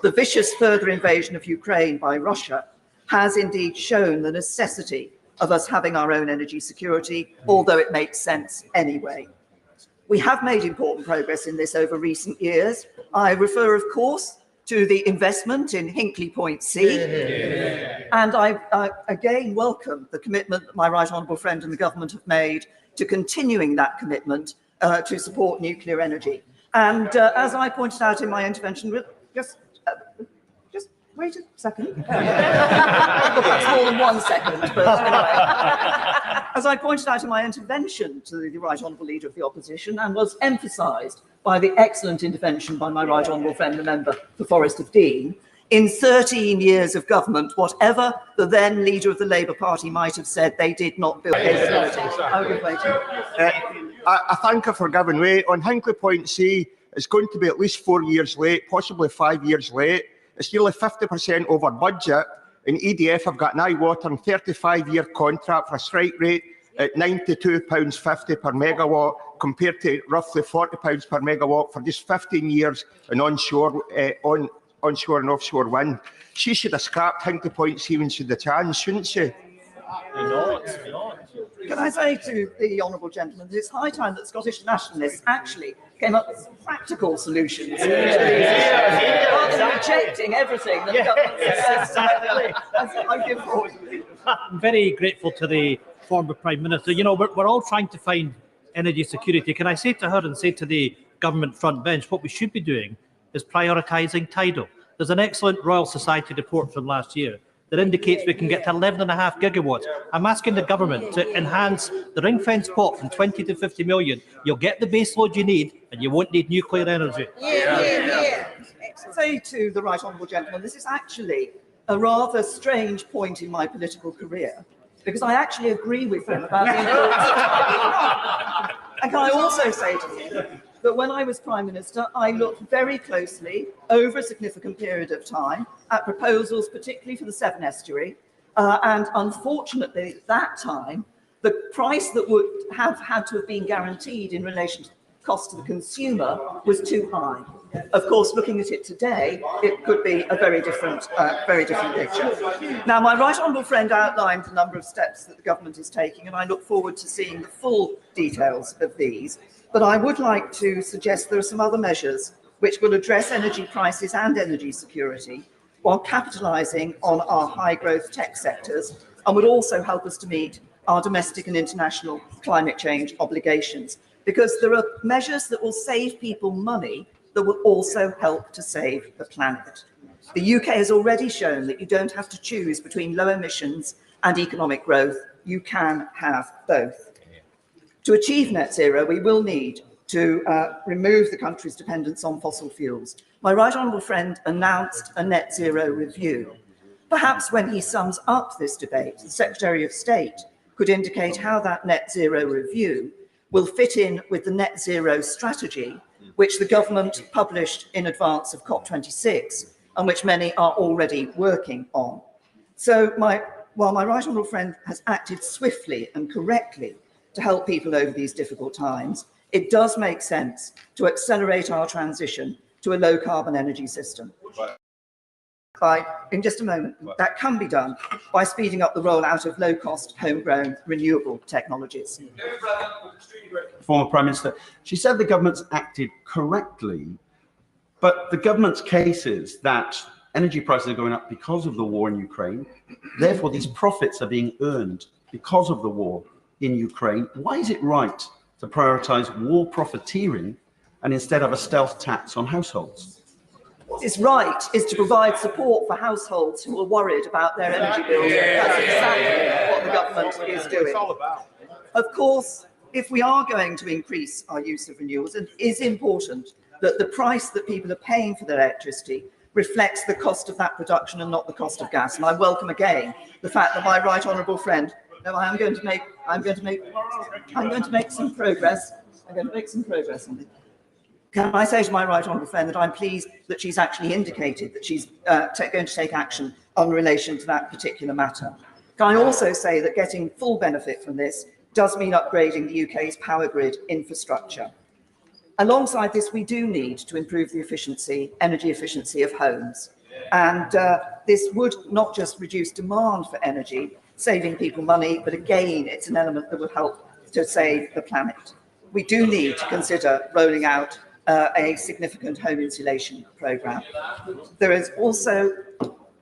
The vicious further invasion of Ukraine by Russia has indeed shown the necessity of us having our own energy security, although it makes sense anyway. We have made important progress in this over recent years. I refer, of course, to the investment in Hinkley Point C, and I again welcome the commitment that my right honourable friend and the government have made to continuing that commitment to support nuclear energy. And as I pointed out in my intervention, just Wait a second. Look, it's more than 1 second, but anyway. As I pointed out in my intervention to the Right Honourable Leader of the Opposition, and was emphasised by the excellent intervention by my Right Honourable friend, the member for Forest of Dean, in 13 years of government, whatever the then leader of the Labour Party might have said, they did not build capability. I will give way to I thank her for giving way. On Hinkley Point C, it's going to be at least 4 years late, possibly 5 years late. It's nearly 50% over budget, and EDF have got an eye-watering 35-year contract for a strike rate at £92.50 per megawatt, compared to roughly £40 per megawatt for just 15 years in onshore and offshore wind. She should have scrapped Hinkley Point C when she had the chance, shouldn't she? Can I say to the honourable gentleman that it's high time that Scottish nationalists actually came up with practical solutions to these issues, rather than rejecting everything that the government says. I give forward. I'm very grateful to the former Prime Minister. You know, we're all trying to find energy security. Can I say to her and say to the government front bench, what we should be doing is prioritising tidal. There's an excellent Royal Society report from last year that indicates we can get to 11.5 gigawatts. I'm asking the government to enhance the ring-fence pot from 20 to 50 million. You'll get the baseload you need, and you won't need nuclear energy. Say to the Right Honourable gentleman, this is actually a rather strange point in my political career, because I actually agree with him about the importance of tidal. And can I also say to him that when I was Prime Minister, I looked very closely over a significant period of time at proposals, particularly for the Severn Estuary, and unfortunately at that time, the price that would have had to have been guaranteed in relation to cost to the consumer was too high. Of course, looking at it today, it could be a very different picture. Now, my Right Honourable friend outlined a number of steps that the government is taking, and I look forward to seeing the full details of these. But I would like to suggest there are some other measures which will address energy prices and energy security while capitalising on our high-growth tech sectors, and would also help us to meet our domestic and international climate change obligations. Because there are measures that will save people money that will also help to save the planet. The UK has already shown that you don't have to choose between low emissions and economic growth. You can have both. To achieve net zero, we will need to remove the country's dependence on fossil fuels. My Right Honourable friend announced a net zero review. Perhaps when he sums up this debate, the Secretary of State could indicate how that net zero review will fit in with the net zero strategy, which the government published in advance of COP26 and which many are already working on. So while my Right Honourable friend has acted swiftly and correctly to help people over these difficult times, it does make sense to accelerate our transition to a low-carbon energy system. In just a moment, that can be done by speeding up the rollout of low-cost, homegrown, renewable technologies. Former Prime Minister, she said the government's acted correctly, but the government's case is that energy prices are going up because of the war in Ukraine. Therefore, these profits are being earned because of the war in Ukraine. Why is it right to prioritise war profiteering and instead have a stealth tax on households? What is right is to provide support for households who are worried about their energy bills. That's exactly what the government is doing. Of course, if we are going to increase our use of renewables, it is important that the price that people are paying for their electricity reflects the cost of that production and not the cost of gas. And I welcome again the fact that my Right Honourable friend, no, I'm going to make some progress. I'm going to make some progress on it. Can I say to my Right Honourable friend that I'm pleased that she's actually indicated that she's going to take action in relation to that particular matter. Can I also say that getting full benefit from this does mean upgrading the UK's power grid infrastructure. Alongside this, we do need to improve the energy efficiency of homes. And this would not just reduce demand for energy, saving people money, but again, it's an element that will help to save the planet. We do need to consider rolling out a significant home insulation programme. There is also,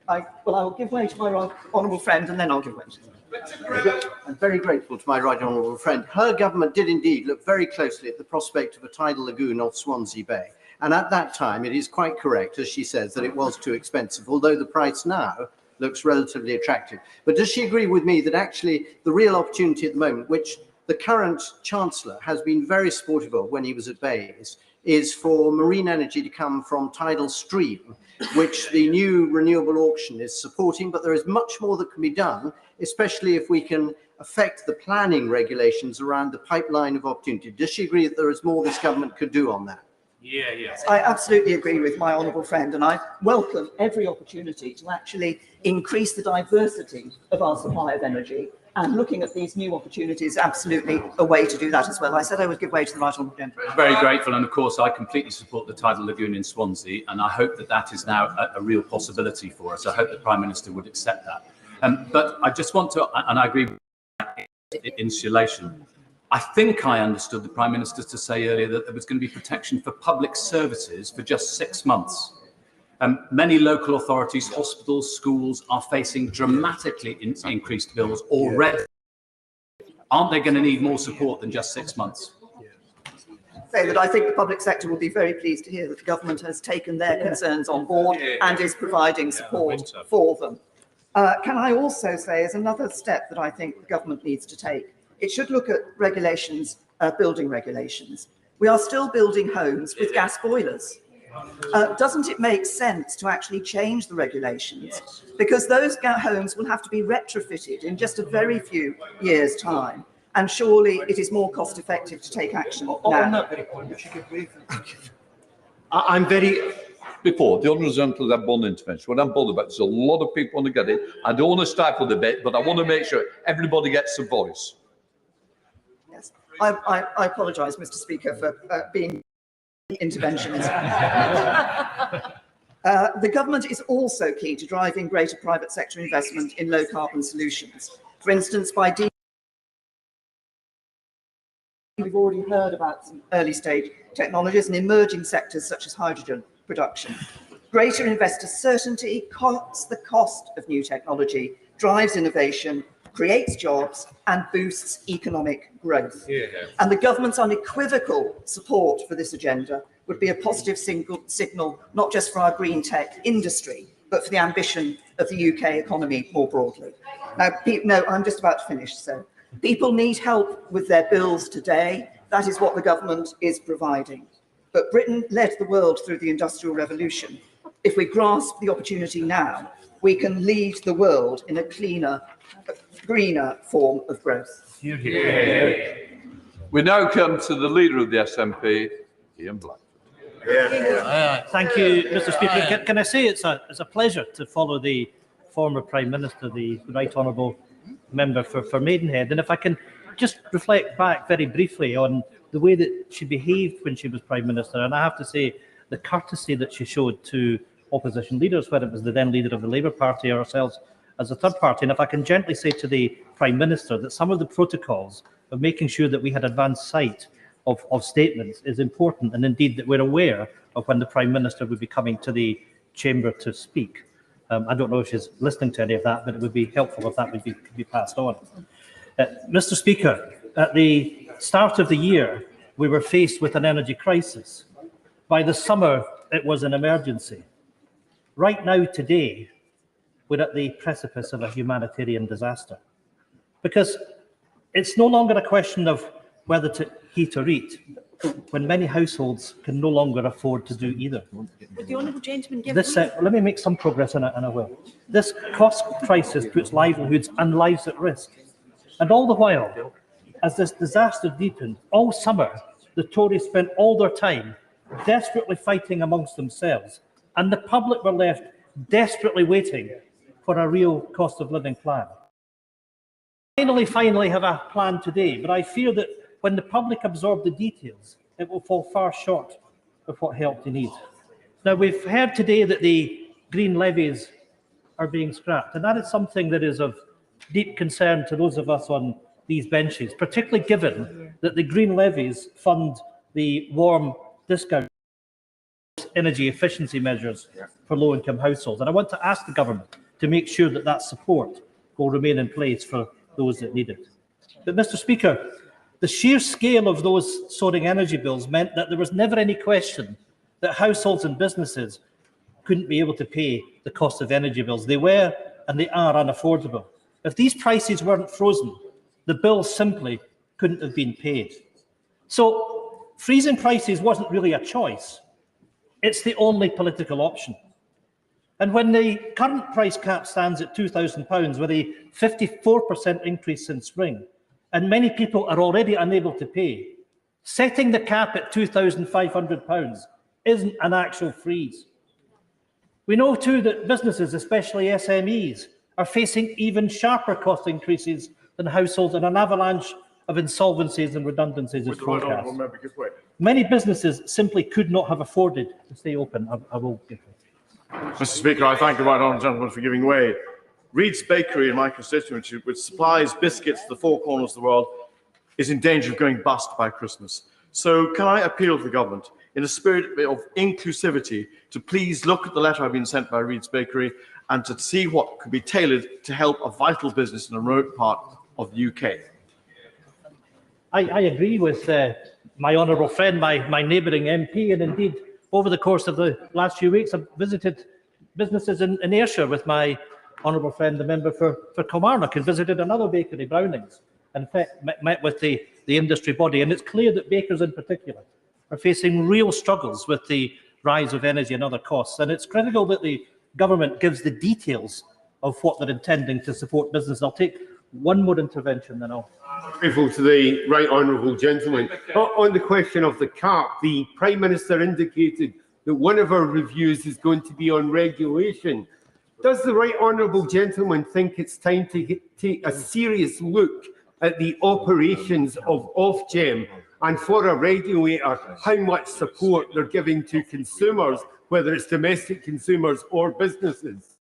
I'll give way to my honourable friend and then I'll give way to you. I'm very grateful to my Right Honourable friend. Her government did indeed look very closely at the prospect of a tidal lagoon off Swansea Bay. And at that time, it is quite correct, as she says, that it was too expensive, although the price now looks relatively attractive. But does she agree with me that actually the real opportunity at the moment, which the current Chancellor has been very supportive of when he was at Bayes, is for marine energy to come from tidal stream, which the new renewable auction is supporting, but there is much more that can be done, especially if we can affect the planning regulations around the pipeline of opportunity. Does she agree that there is more this government could do on that? Yes, I absolutely agree with my honourable friend, and I welcome every opportunity to actually increase the diversity of our supply of energy. And looking at these new opportunities, absolutely a way to do that as well. I said I would give way to the right honourable gentleman. Very grateful, and of course I completely support the tidal lagoon in Swansea, and I hope that that is now a real possibility for us. I hope the Prime Minister would accept that. But I just want to, and I agree with insulation. I think I understood the Prime Minister to say earlier that there was going to be protection for public services for just 6 months. Many local authorities, hospitals, schools are facing dramatically increased bills already. Aren't they going to need more support than just 6 months? Say that I think the public sector will be very pleased to hear that the government has taken their concerns on board and is providing support for them. Can I also say, as another step that I think the government needs to take, it should look at regulations, building regulations. We are still building homes with gas boilers. Doesn't it make sense to actually change the regulations? Because those homes will have to be retrofitted in just a very few years' time. And surely it is more cost effective to take action now. I'm very... Before, the Honourable Gentleman had one intervention. What I'm bothered about, there's a lot of people want to get it. I don't want to stifle the debate, but I want to make sure everybody gets a voice. Yes, I apologise, Mr. Speaker, for being interventionist. The government is also key to driving greater private sector investment in low carbon solutions. For instance, by we've already heard about some early stage technologies and emerging sectors such as hydrogen production. Greater investor certainty cuts the cost of new technology, drives innovation, creates jobs and boosts economic growth. And the government's unequivocal support for this agenda would be a positive signal, not just for our green tech industry, but for the ambition of the UK economy more broadly. Now, no, I'm just about to finish, so. People need help with their bills today. That is what the government is providing. But Britain led the world through the Industrial Revolution. If we grasp the opportunity now, we can lead the world in a cleaner, greener form of growth. We now come to the Leader of the SNP, Ian Black. Thank you, Mr. Speaker. Can I say it's a pleasure to follow the former Prime Minister, the Right Honourable Member for Maidenhead. And if I can just reflect back very briefly on the way that she behaved when she was Prime Minister, and I have to say the courtesy that she showed to opposition leaders, whether it was the then leader of the Labour Party or ourselves as a third party. And if I can gently say to the Prime Minister that some of the protocols of making sure that we had advanced sight of statements is important, and indeed that we're aware of when the Prime Minister would be coming to the chamber to speak. I don't know if she's listening to any of that, but it would be helpful if that would be passed on. Mr. Speaker, at the start of the year, we were faced with an energy crisis. By the summer, it was an emergency. Right now, today, we're at the precipice of a humanitarian disaster. Because it's no longer a question of whether to heat or eat, when many households can no longer afford to do either. Would the honourable gentleman give This, let me make some progress and I will. This cost crisis puts livelihoods and lives at risk. And all the while, as this disaster deepened, all summer, the Tories spent all their time desperately fighting amongst themselves, and the public were left desperately waiting for a real cost of living plan. Finally have a plan today, but I fear that when the public absorb the details, it will fall far short of what help they need. Now, we've heard today that the green levies are being scrapped, and that is something that is of deep concern to those of us on these benches, particularly given that the green levies fund the warm discount energy efficiency measures for low-income households. And I want to ask the government to make sure that that support will remain in place for those that need it. But, Mr. Speaker, the sheer scale of those soaring energy bills meant that there was never any question that households and businesses couldn't be able to pay the cost of energy bills. They were and they are unaffordable. If these prices weren't frozen, the bills simply couldn't have been paid. So freezing prices wasn't really a choice. It's the only political option. And when the current price cap stands at £2,000 with a 54% increase since spring, and many people are already unable to pay, setting the cap at £2,500 isn't an actual freeze. We know too that businesses, especially SMEs, are facing even sharper cost increases than households, and an avalanche of insolvencies and redundancies is forecast. Many businesses simply could not have afforded to stay open. I will give it. Mr. Speaker, I thank the right honourable gentleman for giving way. Reed's Bakery in my constituency, which supplies biscuits to the four corners of the world, is in danger of going bust by Christmas. So can I appeal to the government, in a spirit of inclusivity, to please look at the letter I've been sent by Reed's Bakery and to see what could be tailored to help a vital business in a remote part of the UK. I agree with my honourable friend, my neighbouring MP, and indeed, over the course of the last few weeks, I've visited businesses in Ayrshire with my honourable friend, the member for Kilmarnock, and visited another bakery, Brownings, and met with the industry body. And it's clear that bakers in particular are facing real struggles with the rise of energy and other costs. And it's critical that the government gives the details of what they're intending to support business. I'll take one more intervention, then I'll... Grateful to the right honourable gentleman. On the question of the cap, the Prime Minister indicated that one of our reviews is going to be on regulation. Does the right honourable gentleman think it's time to take a serious look at the operations of Ofgem, and for a regulator, how much support they're giving to consumers, whether it's domestic consumers or businesses?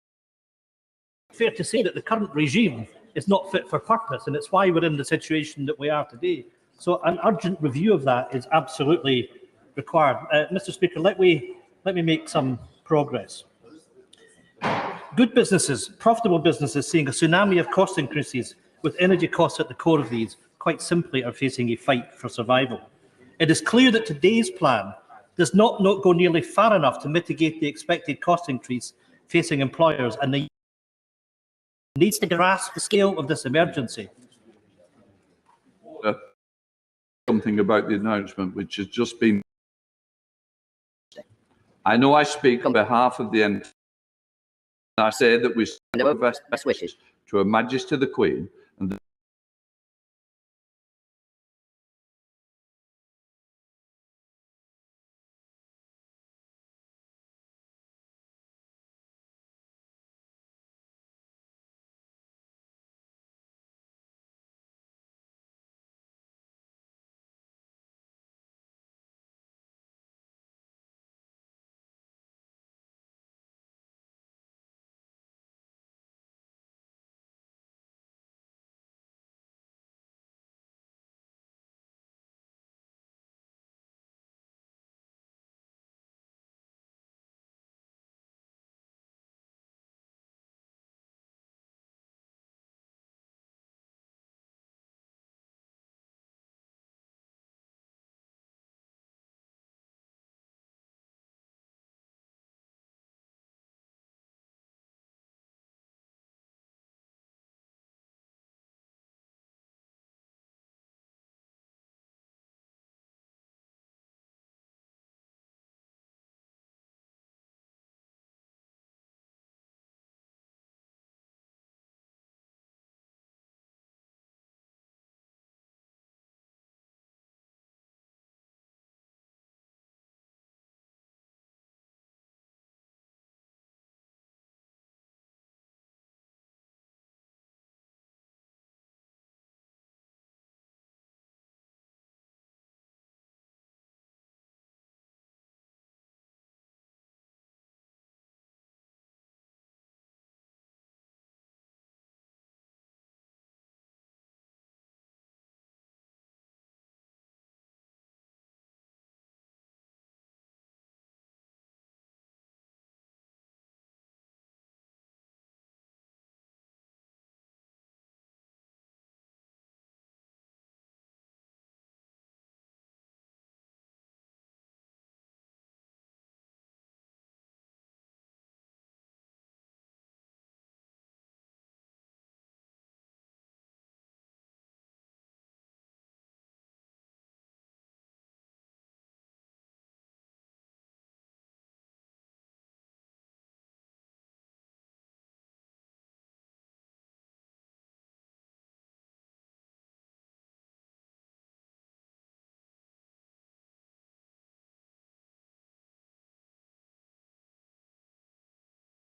Fair to say that the current regime is not fit for purpose, and it's why we're in the situation that we are today. So an urgent review of that is absolutely required. Mr. Speaker, let me make some progress. Good businesses, profitable businesses, seeing a tsunami of cost increases, with energy costs at the core of these, quite simply are facing a fight for survival. It is clear that today's plan does not go nearly far enough to mitigate the expected cost increase facing employers, and the needs to grasp the scale of this emergency. Something about the announcement which has just been. I know I speak on behalf of the end. I say that we send our best wishes to Her Majesty the Queen and the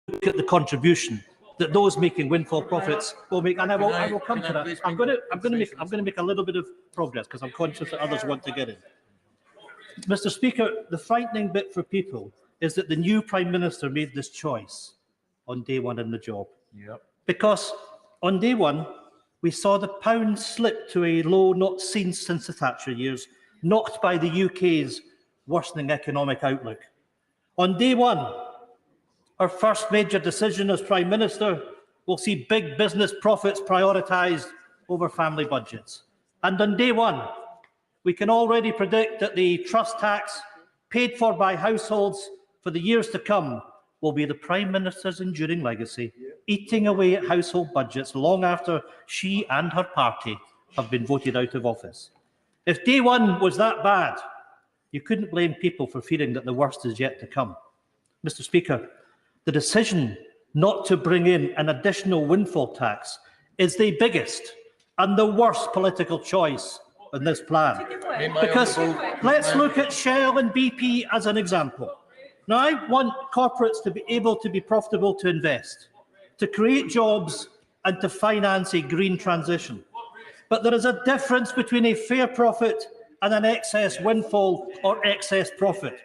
look at the contribution that those making windfall profits will make, and I will come to that. I'm going to make a little bit of progress because I'm conscious that others want to get in. Mr. Speaker, the frightening bit for people is that the new Prime Minister made this choice on day one in the job. Yep. Because on day one, we saw the pound slip to a low not seen since the Thatcher years, knocked by the UK's worsening economic outlook. On day one, our first major decision as Prime Minister will see big business profits prioritised over family budgets. And on day one, we can already predict that the Truss tax paid for by households for the years to come will be the Prime Minister's enduring legacy, eating away at household budgets long after she and her party have been voted out of office. If day one was that bad, you couldn't blame people for fearing that the worst is yet to come. Mr. Speaker, the decision not to bring in an additional windfall tax is the biggest and the worst political choice in this plan. Because let's look at Shell and BP as an example. Now, I want corporates to be able to be profitable to invest, to create jobs and to finance a green transition. But there is a difference between a fair profit and an excess windfall or excess profit.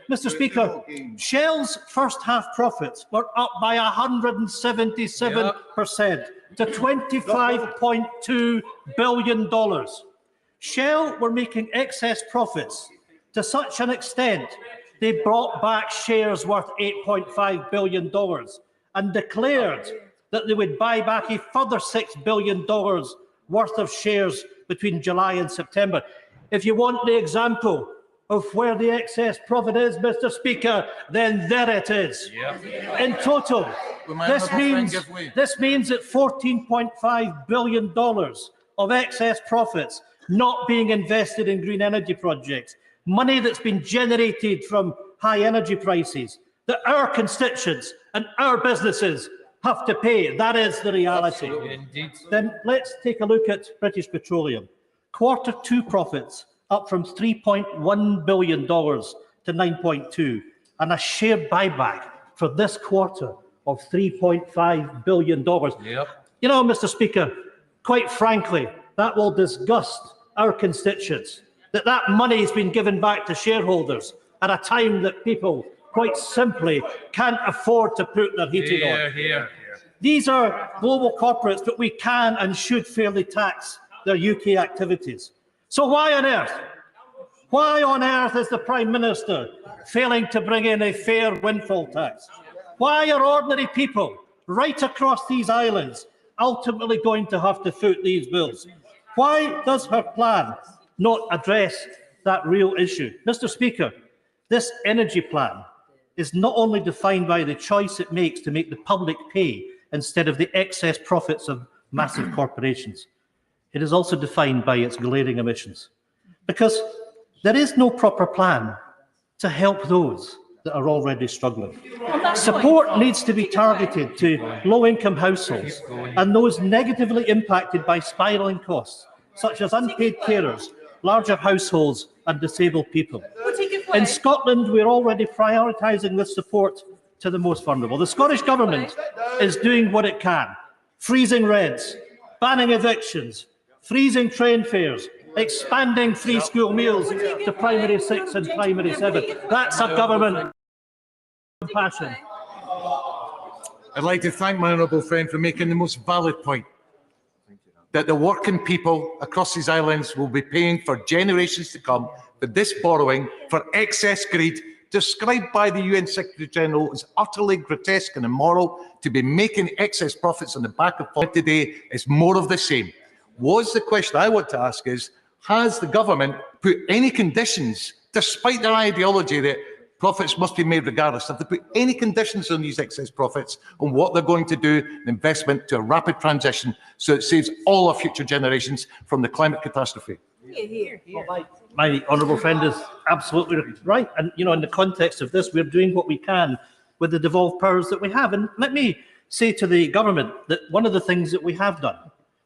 Mr. Speaker, Shell's first half profits were up by 177% to $25.2 billion. Shell were making excess profits to such an extent they brought back shares worth $8.5 billion and declared that they would buy back a further $6 billion worth of shares between July and September. If you want the example of where the excess profit is, Mr. Speaker, then there it is. In total, this means that $14.5 billion of excess profits not being invested in green energy projects, money that's been generated from high energy prices, that our constituents and our businesses have to pay. That is the reality. Then let's take a look at British Petroleum. Q2 profits up from $3.1 billion to $9.2, and a share buyback for this quarter of $3.5 billion. You know, Mr. Speaker, quite frankly, that will disgust our constituents, that money has been given back to shareholders at a time that people quite simply can't afford to put their heating on. These are global corporates, but we can and should fairly tax their UK activities. So why on earth is the Prime Minister failing to bring in a fair windfall tax? Why are ordinary people right across these islands ultimately going to have to foot these bills? Why does her plan not address that real issue? Mr. Speaker, this energy plan is not only defined by the choice it makes to make the public pay instead of the excess profits of massive corporations. It is also defined by its glaring omissions, because there is no proper plan to help those that are already struggling. Support needs to be targeted to low-income households and those negatively impacted by spiralling costs, such as unpaid carers, larger households and disabled people. In Scotland, we're already prioritising this support to the most vulnerable. The Scottish Government is doing what it can, freezing rents, banning evictions, freezing train fares, expanding free school meals to primary 6 and primary 7. That's a government compassion. I'd like to thank my honourable friend for making the most valid point, that the working people across these islands will be paying for generations to come for this borrowing, for excess greed, described by the UN Secretary-General as utterly grotesque and immoral. To be making excess profits on the back of it today is more of the same. The question I want to ask is, has the government put any conditions, despite their ideology that profits must be made regardless, have they put any conditions on these excess profits on what they're going to do in investment to a rapid transition so it saves all our future generations from the climate catastrophe? My honourable friend is absolutely right. And, you know, in the context of this, we're doing what we can with the devolved powers that we have. And let me say to the government that one of the things that we have done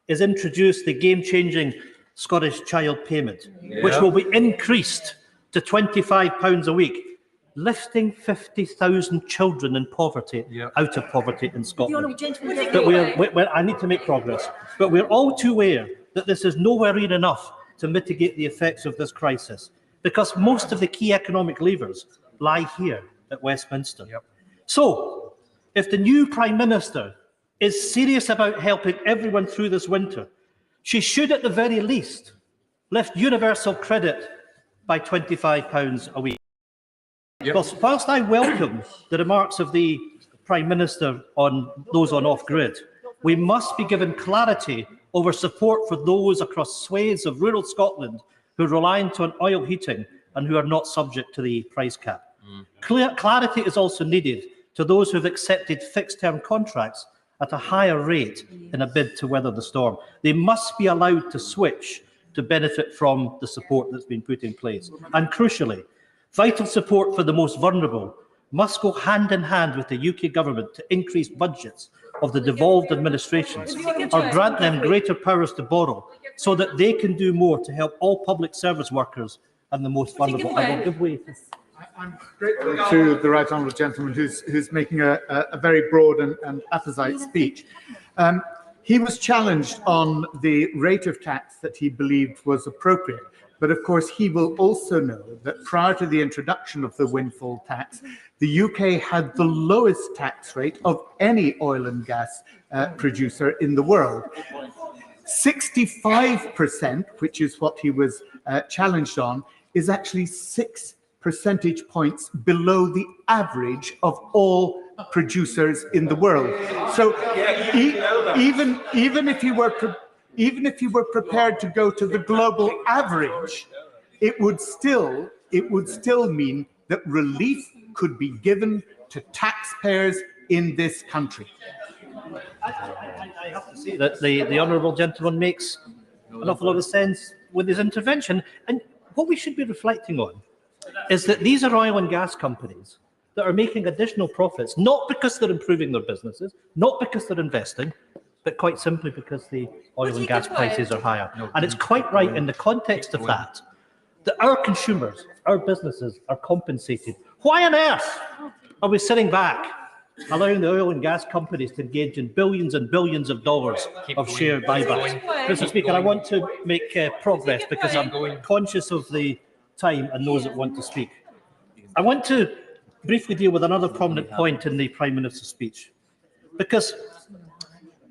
is introduce the game-changing Scottish Child Payment, which will be increased to £25 a week. lifting 50,000 children in poverty out of poverty in Scotland. But I need to make progress, but we're all too aware that this is nowhere near enough to mitigate the effects of this crisis, because most of the key economic levers lie here at Westminster. So, if the new Prime Minister is serious about helping everyone through this winter, she should at the very least lift universal credit by £25 a week. Whilst I welcome the remarks of the Prime Minister on those on off-grid, we must be given clarity over support for those across swathes of rural Scotland who are reliant on oil heating and who are not subject to the price cap. Clarity is also needed to those who have accepted fixed-term contracts at a higher rate in a bid to weather the storm. They must be allowed to switch to benefit from the support that's been put in place. And crucially, vital support for the most vulnerable must go hand in hand with the UK government to increase budgets of the devolved administrations or grant them greater powers to borrow so that they can do more to help all public service workers and the most vulnerable. I will give way. I'm grateful to the right honourable gentleman who's making a very broad and apposite speech. He was challenged on the rate of tax that he believed was appropriate. But of course, he will also know that prior to the introduction of the windfall tax, the UK had the lowest tax rate of any oil and gas producer in the world. 65%, which is what he was challenged on, is actually 6 percentage points below the average of all producers in the world. So even if you were prepared to go to the global average, it would still mean that relief could be given to taxpayers in this country. I have to say that the honourable gentleman makes an awful lot of sense with his intervention. And what we should be reflecting on is that these are oil and gas companies that are making additional profits, not because they're improving their businesses, not because they're investing, but quite simply because the oil and gas prices are higher. And it's quite right in the context of that our consumers, our businesses are compensated. Why on earth are we sitting back allowing the oil and gas companies to engage in billions and billions of dollars of share buybacks? Mr. Speaker, I want to make progress because I'm conscious of the time and those that want to speak. I want to briefly deal with another prominent point in the Prime Minister's speech, because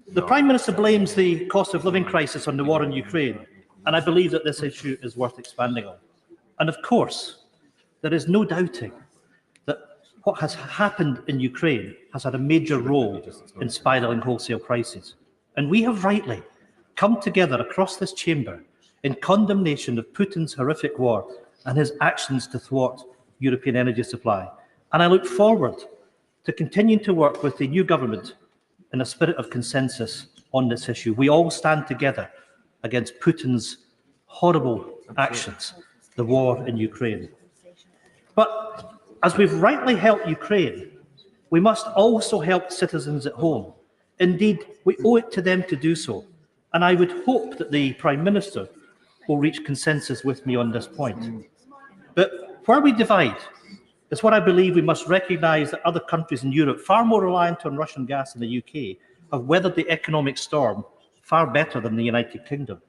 the Prime Minister blames the cost of living crisis on the war in Ukraine, and I believe that this issue is worth expanding on. And of course, there is no doubting that what has happened in Ukraine has had a major role in spiralling wholesale prices. And we have rightly come together across this chamber in condemnation of Putin's horrific war and his actions to thwart European energy supply. And I look forward to continuing to work with the new government in a spirit of consensus on this issue. We all stand together against Putin's horrible actions, the war in Ukraine. But as we've rightly helped Ukraine, we must also help citizens at home. Indeed, we owe it to them to do so. And I would hope that the Prime Minister will reach consensus with me on this point. But where we divide is what I believe we must recognise that other countries in Europe, far more reliant on Russian gas than the UK, have weathered the economic storm far better than the United Kingdom.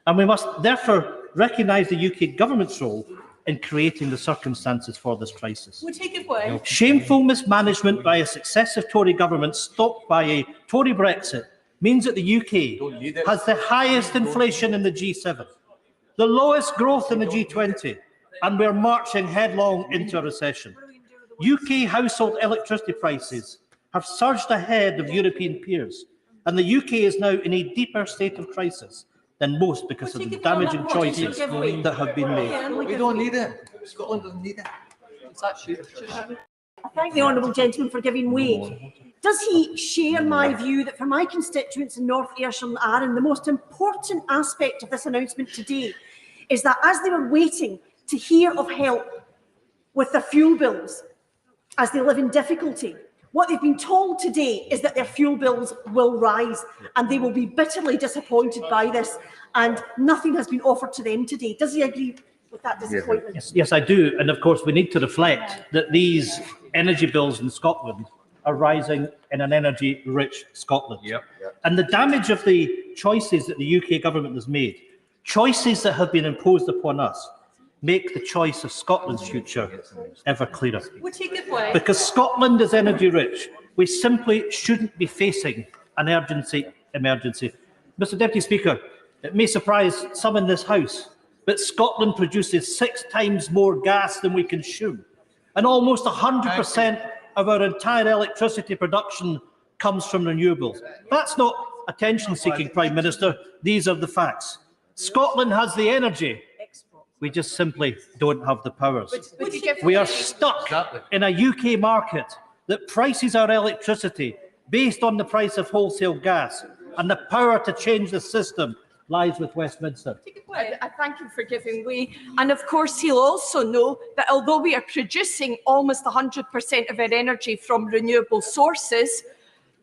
And we must therefore recognise the UK government's role in creating the circumstances for this crisis. We'll take it away. Shameful mismanagement by a successive Tory government stopped by a Tory Brexit means that the UK has the highest inflation in the G7, the lowest growth in the G20, and we're marching headlong into a recession. UK household electricity prices have surged ahead of European peers, and the UK is now in a deeper state of crisis than most because of the damaging choices that have been made. We don't need it. Scotland doesn't need it. I thank the honourable gentleman for giving way. Does he share my view that for my constituents in North Ayrshire and Arran, the most important aspect of this announcement today is that as they were waiting to hear of help with their fuel bills as they live in difficulty, what they've been told today is that their fuel bills will rise and they will be bitterly disappointed by this, and nothing has been offered to them today. Does he agree with that disappointment? Yes, I do. And of course, we need to reflect that these energy bills in Scotland are rising in an energy-rich Scotland. And the damage of the choices that the UK government has made, choices that have been imposed upon us, make the choice of Scotland's future ever clearer. Because Scotland is energy-rich, we simply shouldn't be facing an emergency. Mr Deputy Speaker, it may surprise some in this House, but Scotland produces 6 times more gas than we consume, and almost 100% of our entire electricity production comes from renewables. That's not attention-seeking, Prime Minister. These are the facts. Scotland has the energy. We just simply don't have the powers. We are stuck in a UK market that prices our electricity based on the price of wholesale gas, and the power to change the system lies with Westminster. I thank him for giving way. And of course, he'll also know that although we are producing almost 100% of our energy from renewable sources,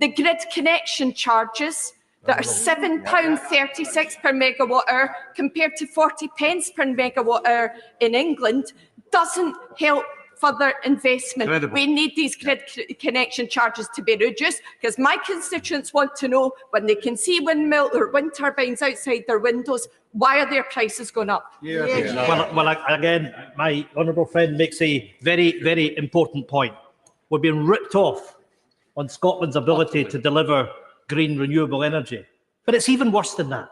the grid connection charges that are £7.36 per megawatt hour compared to 40 pence per megawatt hour in England doesn't help further investment. Incredible. We need these grid connection charges to be reduced, because my constituents want to know, when they can see windmill or wind turbines outside their windows, why are their prices going up? Well, again, my honourable friend makes a very, very important point. We're being ripped off on Scotland's ability to deliver green renewable energy. But it's even worse than that,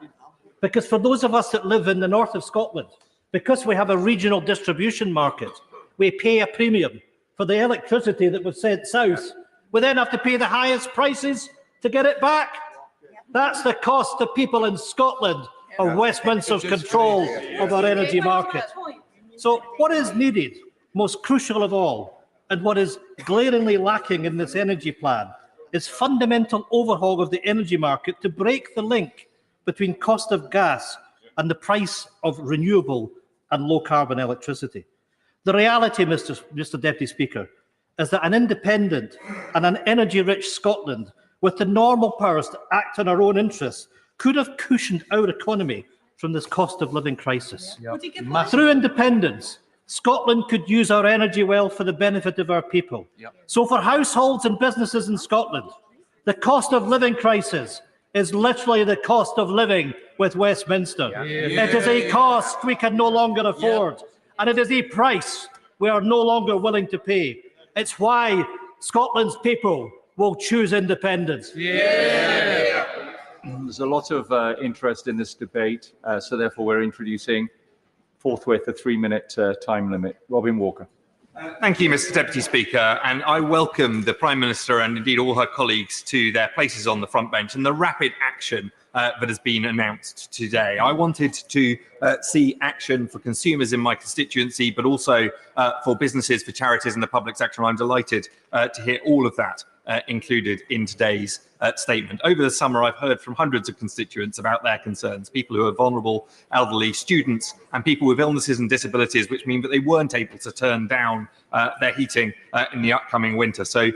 because for those of us that live in the north of Scotland, because we have a regional distribution market, we pay a premium for the electricity that was sent south. We then have to pay the highest prices to get it back. That's the cost to people in Scotland of Westminster's control of our energy market. So what is needed, most crucial of all, and what is glaringly lacking in this energy plan, is fundamental overhaul of the energy market to break the link between cost of gas and the price of renewable and low-carbon electricity. The reality, Mr Deputy Speaker, is that an independent and an energy-rich Scotland with the normal powers to act in our own interests could have cushioned our economy from this cost of living crisis. Through independence, Scotland could use our energy well for the benefit of our people. So for households and businesses in Scotland, the cost of living crisis is literally the cost of living with Westminster. It is a cost we can no longer afford, and it is a price we are no longer willing to pay. It's why Scotland's people will choose independence. There's a lot of interest in this debate, so therefore we're introducing forthwith a 3-minute time limit. Robin Walker. Thank you, Mr Deputy Speaker, and I welcome the Prime Minister and indeed all her colleagues to their places on the front bench and the rapid action that has been announced today. I wanted to see action for consumers in my constituency, but also for businesses, for charities and the public sector. And I'm delighted to hear all of that included in today's statement. Over the summer, I've heard from hundreds of constituents about their concerns, people who are vulnerable, elderly, students, and people with illnesses and disabilities, which mean that they weren't able to turn down their heating in the upcoming winter. So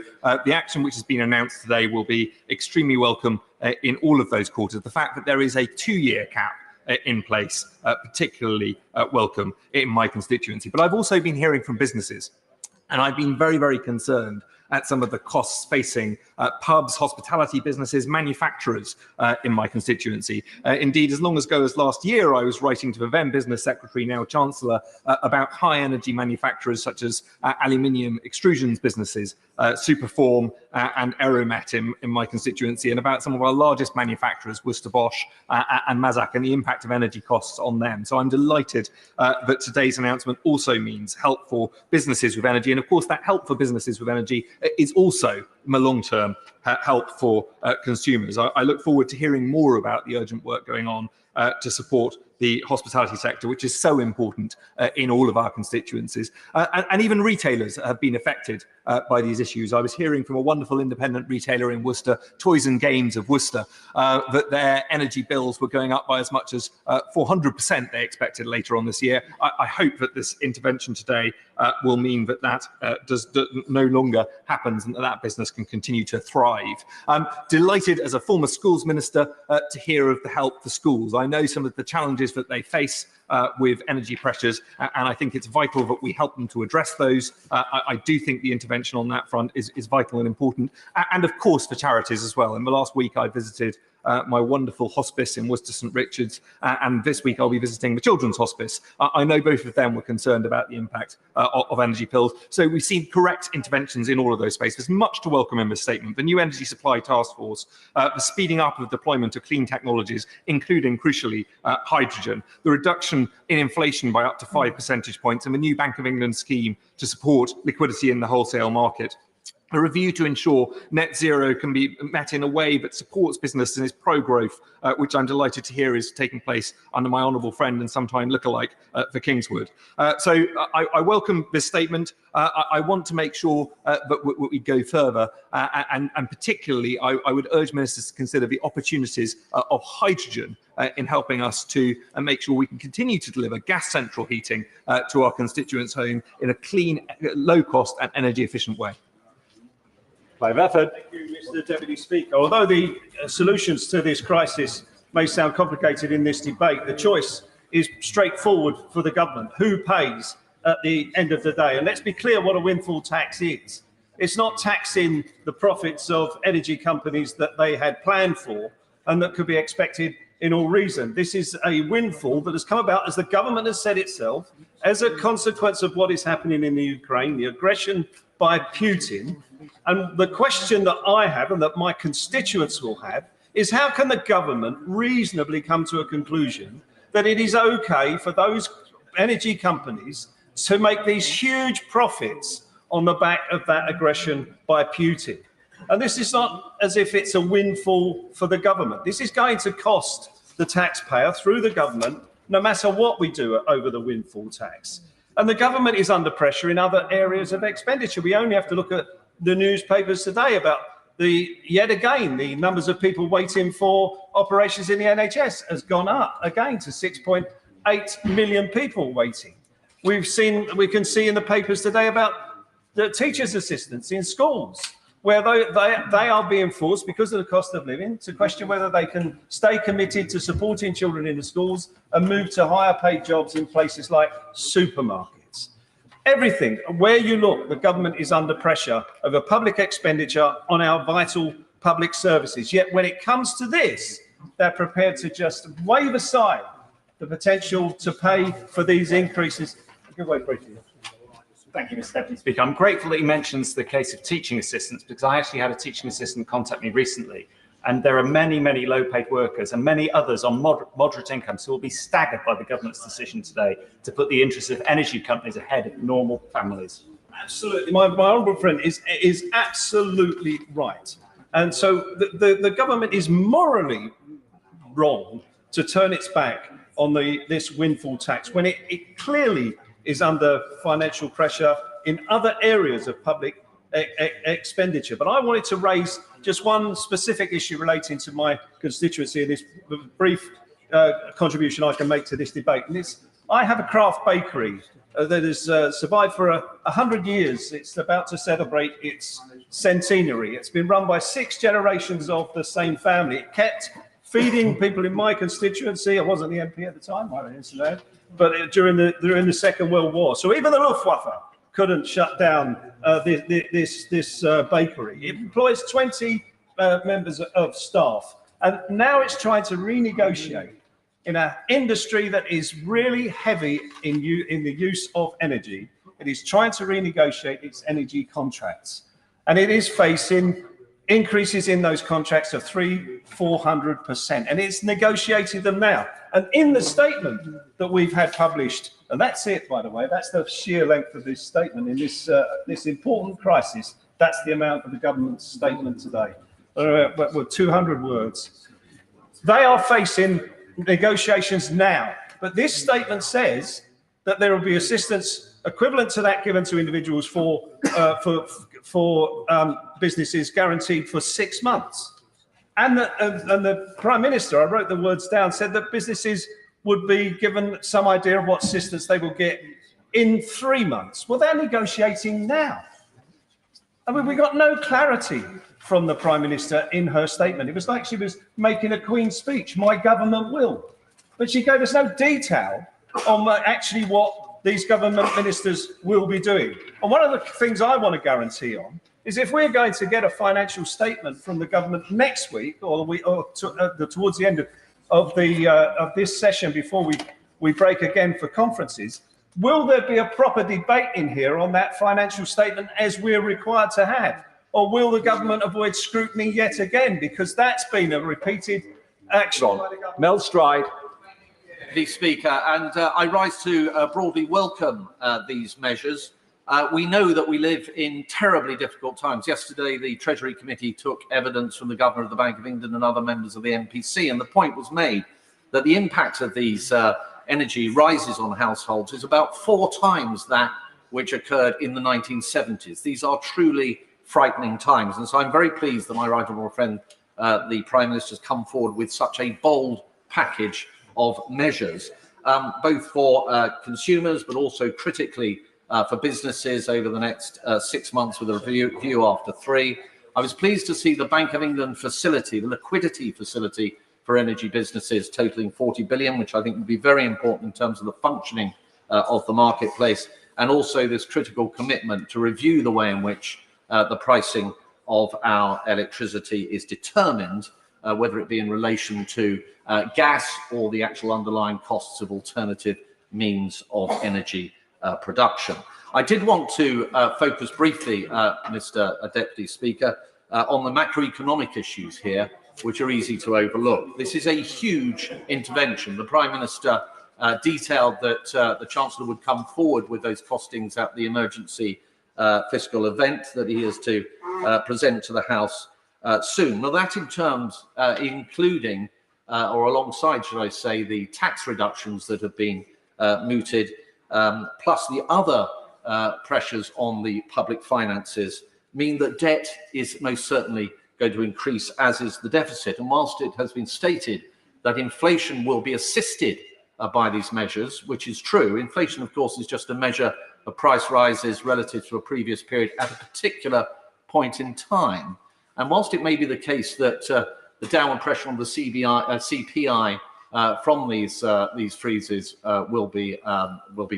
the action which has been announced today will be extremely welcome in all of those quarters. The fact that there is a 2-year cap in place, particularly welcome in my constituency. But I've also been hearing from businesses, and I've been very, very concerned at some of the costs facing pubs, hospitality businesses, manufacturers in my constituency. Indeed, as long ago as last year, I was writing to the then Business Secretary, now Chancellor, about high energy manufacturers such as aluminium extrusions businesses, Superform and Aeromet in my constituency, and about some of our largest manufacturers, Worcester Bosch and Mazak, and the impact of energy costs on them. So I'm delighted that today's announcement also means help for businesses with energy. And of course, that help for businesses with energy is also, in the long term, help for consumers. I look forward to hearing more about the urgent work going on to support the hospitality sector, which is so important in all of our constituencies. And even retailers have been affected by these issues. I was hearing from a wonderful independent retailer in Worcester, Toys and Games of Worcester, that their energy bills were going up by as much as 400% they expected later on this year. I hope that this intervention today will mean that no longer happens and that business can continue to thrive. I'm delighted as a former schools minister to hear of the help for schools. I know some of the challenges that they face with energy pressures, and I think it's vital that we help them to address those. I do think the intervention on that front is vital and important, and of course for charities as well. In the last week I visited my wonderful hospice in Worcester St Richard's, and this week I'll be visiting the Children's Hospice. I know both of them were concerned about the impact of energy bills, so we've seen correct interventions in all of those spaces. Much to welcome in this statement. The new Energy Supply Task Force, the speeding up of deployment of clean technologies, including, crucially, hydrogen, the reduction in inflation by up to 5 percentage points, and the new Bank of England scheme to support liquidity in the wholesale market. A review to ensure net zero can be met in a way that supports business and is pro-growth, which I'm delighted to hear is taking place under my honourable friend and sometime lookalike for Kingswood. So I welcome this statement. I want to make sure that we go further, and particularly I would urge ministers to consider the opportunities of hydrogen in helping us to make sure we can continue to deliver gas central heating to our constituents' home in a clean, low cost and energy efficient way. Thank you, Mr. Deputy Speaker. Although the solutions to this crisis may sound complicated in this debate, the choice is straightforward for the government. Who pays at the end of the day? And let's be clear what a windfall tax is. It's not taxing the profits of energy companies that they had planned for and that could be expected in all reason. This is a windfall that has come about, as the government has said itself, as a consequence of what is happening in the Ukraine, the aggression by Putin. And the question that I have and that my constituents will have is, how can the government reasonably come to a conclusion that it is okay for those energy companies to make these huge profits on the back of that aggression by Putin? And this is not as if it's a windfall for the government. This is going to cost the taxpayer through the government, no matter what we do over the windfall tax. And the government is under pressure in other areas of expenditure. We only have to look at the newspapers today about yet again, the numbers of people waiting for operations in the NHS has gone up again to 6.8 million people waiting. We can see in the papers today about the teachers' assistants in schools, where they are being forced, because of the cost of living, to question whether they can stay committed to supporting children in the schools and move to higher paid jobs in places like supermarkets. Everything, where you look, the government is under pressure over public expenditure on our vital public services. Yet when it comes to this, they're prepared to just wave aside the potential to pay for these increases. Good way, briefly. Thank you, Mr. Deputy Speaker. I'm grateful that he mentions the case of teaching assistants, because I actually had a teaching assistant contact me recently, and there are many, many low-paid workers and many others on moderate incomes who will be staggered by the government's decision today to put the interests of energy companies ahead of normal families. Absolutely. My honourable friend is absolutely right. And so the government is morally wrong to turn its back on this windfall tax when it clearly is under financial pressure in other areas of public expenditure. But I wanted to raise just one specific issue relating to my constituency, and this brief contribution I can make to this debate. And I have a craft bakery that has survived for 100 years. It's about to celebrate its centenary. It's been run by 6 generations of the same family. It kept feeding people in my constituency. I wasn't the MP at the time, I don't know, but during the Second World War. So even the Luftwaffe couldn't shut down this bakery. It employs 20 members of staff, and now it's trying to renegotiate in an industry that is really heavy in the use of energy. It is trying to renegotiate its energy contracts, and it is facing increases in those contracts of 300–400%, and it's negotiated them now. And in the statement that we've had published, and that's it, by the way, that's the sheer length of this statement in this important crisis. That's the amount of the government's statement today, with 200 words. They are facing negotiations now, but this statement says that there will be assistance equivalent to that given to individuals for businesses guaranteed for 6 months. And the Prime Minister, I wrote the words down, said that businesses would be given some idea of what assistance they will get in 3 months. Well, they're negotiating now. I mean, we got no clarity from the Prime Minister in her statement. It was like she was making a Queen's speech, my government will. But she gave us no detail on actually what these government ministers will be doing. And one of the things I want to guarantee on is if we're going to get a financial statement from the government next week or towards the end of this session before we break again for conferences, will there be a proper debate in here on that financial statement as we're required to have? Or will the government avoid scrutiny yet again? Because that's been a repeated action. Mel Stride. The Speaker, and I rise to broadly welcome these measures. We know that we live in terribly difficult times. Yesterday, the Treasury Committee took evidence from the Governor of the Bank of England and other members of the MPC, and the point was made that the impact of these energy rises on households is about 4 times that which occurred in the 1970s. These are truly frightening times, and so I'm very pleased that my right honourable friend, the Prime Minister, has come forward with such a bold package of measures, both for consumers, but also critically for businesses over the next 6 months with a review after 3. I was pleased to see the Bank of England facility, the liquidity facility for energy businesses totaling 40 billion, which I think would be very important in terms of the functioning of the marketplace, and also this critical commitment to review the way in which the pricing of our electricity is determined, whether it be in relation to gas or the actual underlying costs of alternative means of energy production. I did want to focus briefly, Mr. Deputy Speaker, on the macroeconomic issues here, which are easy to overlook. This is a huge intervention. The Prime Minister detailed that the Chancellor would come forward with those costings at the emergency fiscal event that he is to present to the House soon. Now, that in terms, including or alongside, should I say, the tax reductions that have been mooted, plus the other pressures on the public finances, mean that debt is most certainly going to increase, as is the deficit. And whilst it has been stated that inflation will be assisted by these measures, which is true, inflation, of course, is just a measure of price rises relative to a previous period at a particular point in time. And whilst it may be the case that the downward pressure on the CPI from these freezes will be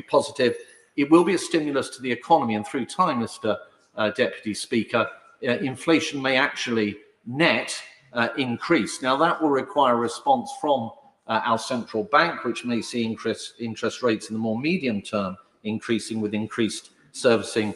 positive, it will be a stimulus to the economy. And through time, Mr. Deputy Speaker, inflation may actually net increase. Now, that will require a response from our central bank, which may see interest rates in the more medium term increasing with increased servicing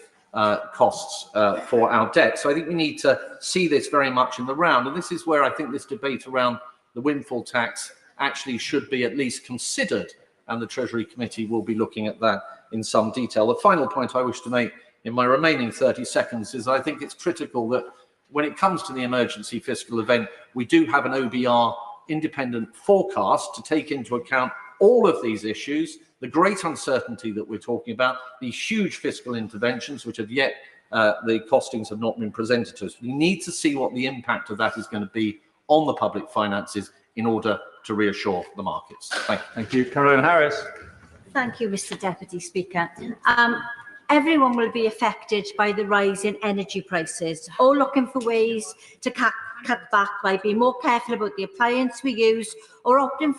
costs for our debt. So I think we need to see this very much in the round. And this is where I think this debate around the windfall tax actually should be at least considered. And the Treasury Committee will be looking at that in some detail. The final point I wish to make in my remaining 30 seconds is I think it's critical that when it comes to the emergency fiscal event, we do have an OBR independent forecast to take into account all of these issues, the great uncertainty that we're talking about, the huge fiscal interventions, which have yet, the costings have not been presented to us. We need to see what the impact of that is going to be on the public finances in order to reassure the markets. Thank you. Thank you. Caroline Harris. Thank you, Mr. Deputy Speaker. Everyone will be affected by the rise in energy prices, all looking for ways to cut back by being more careful about the appliance we use or opting for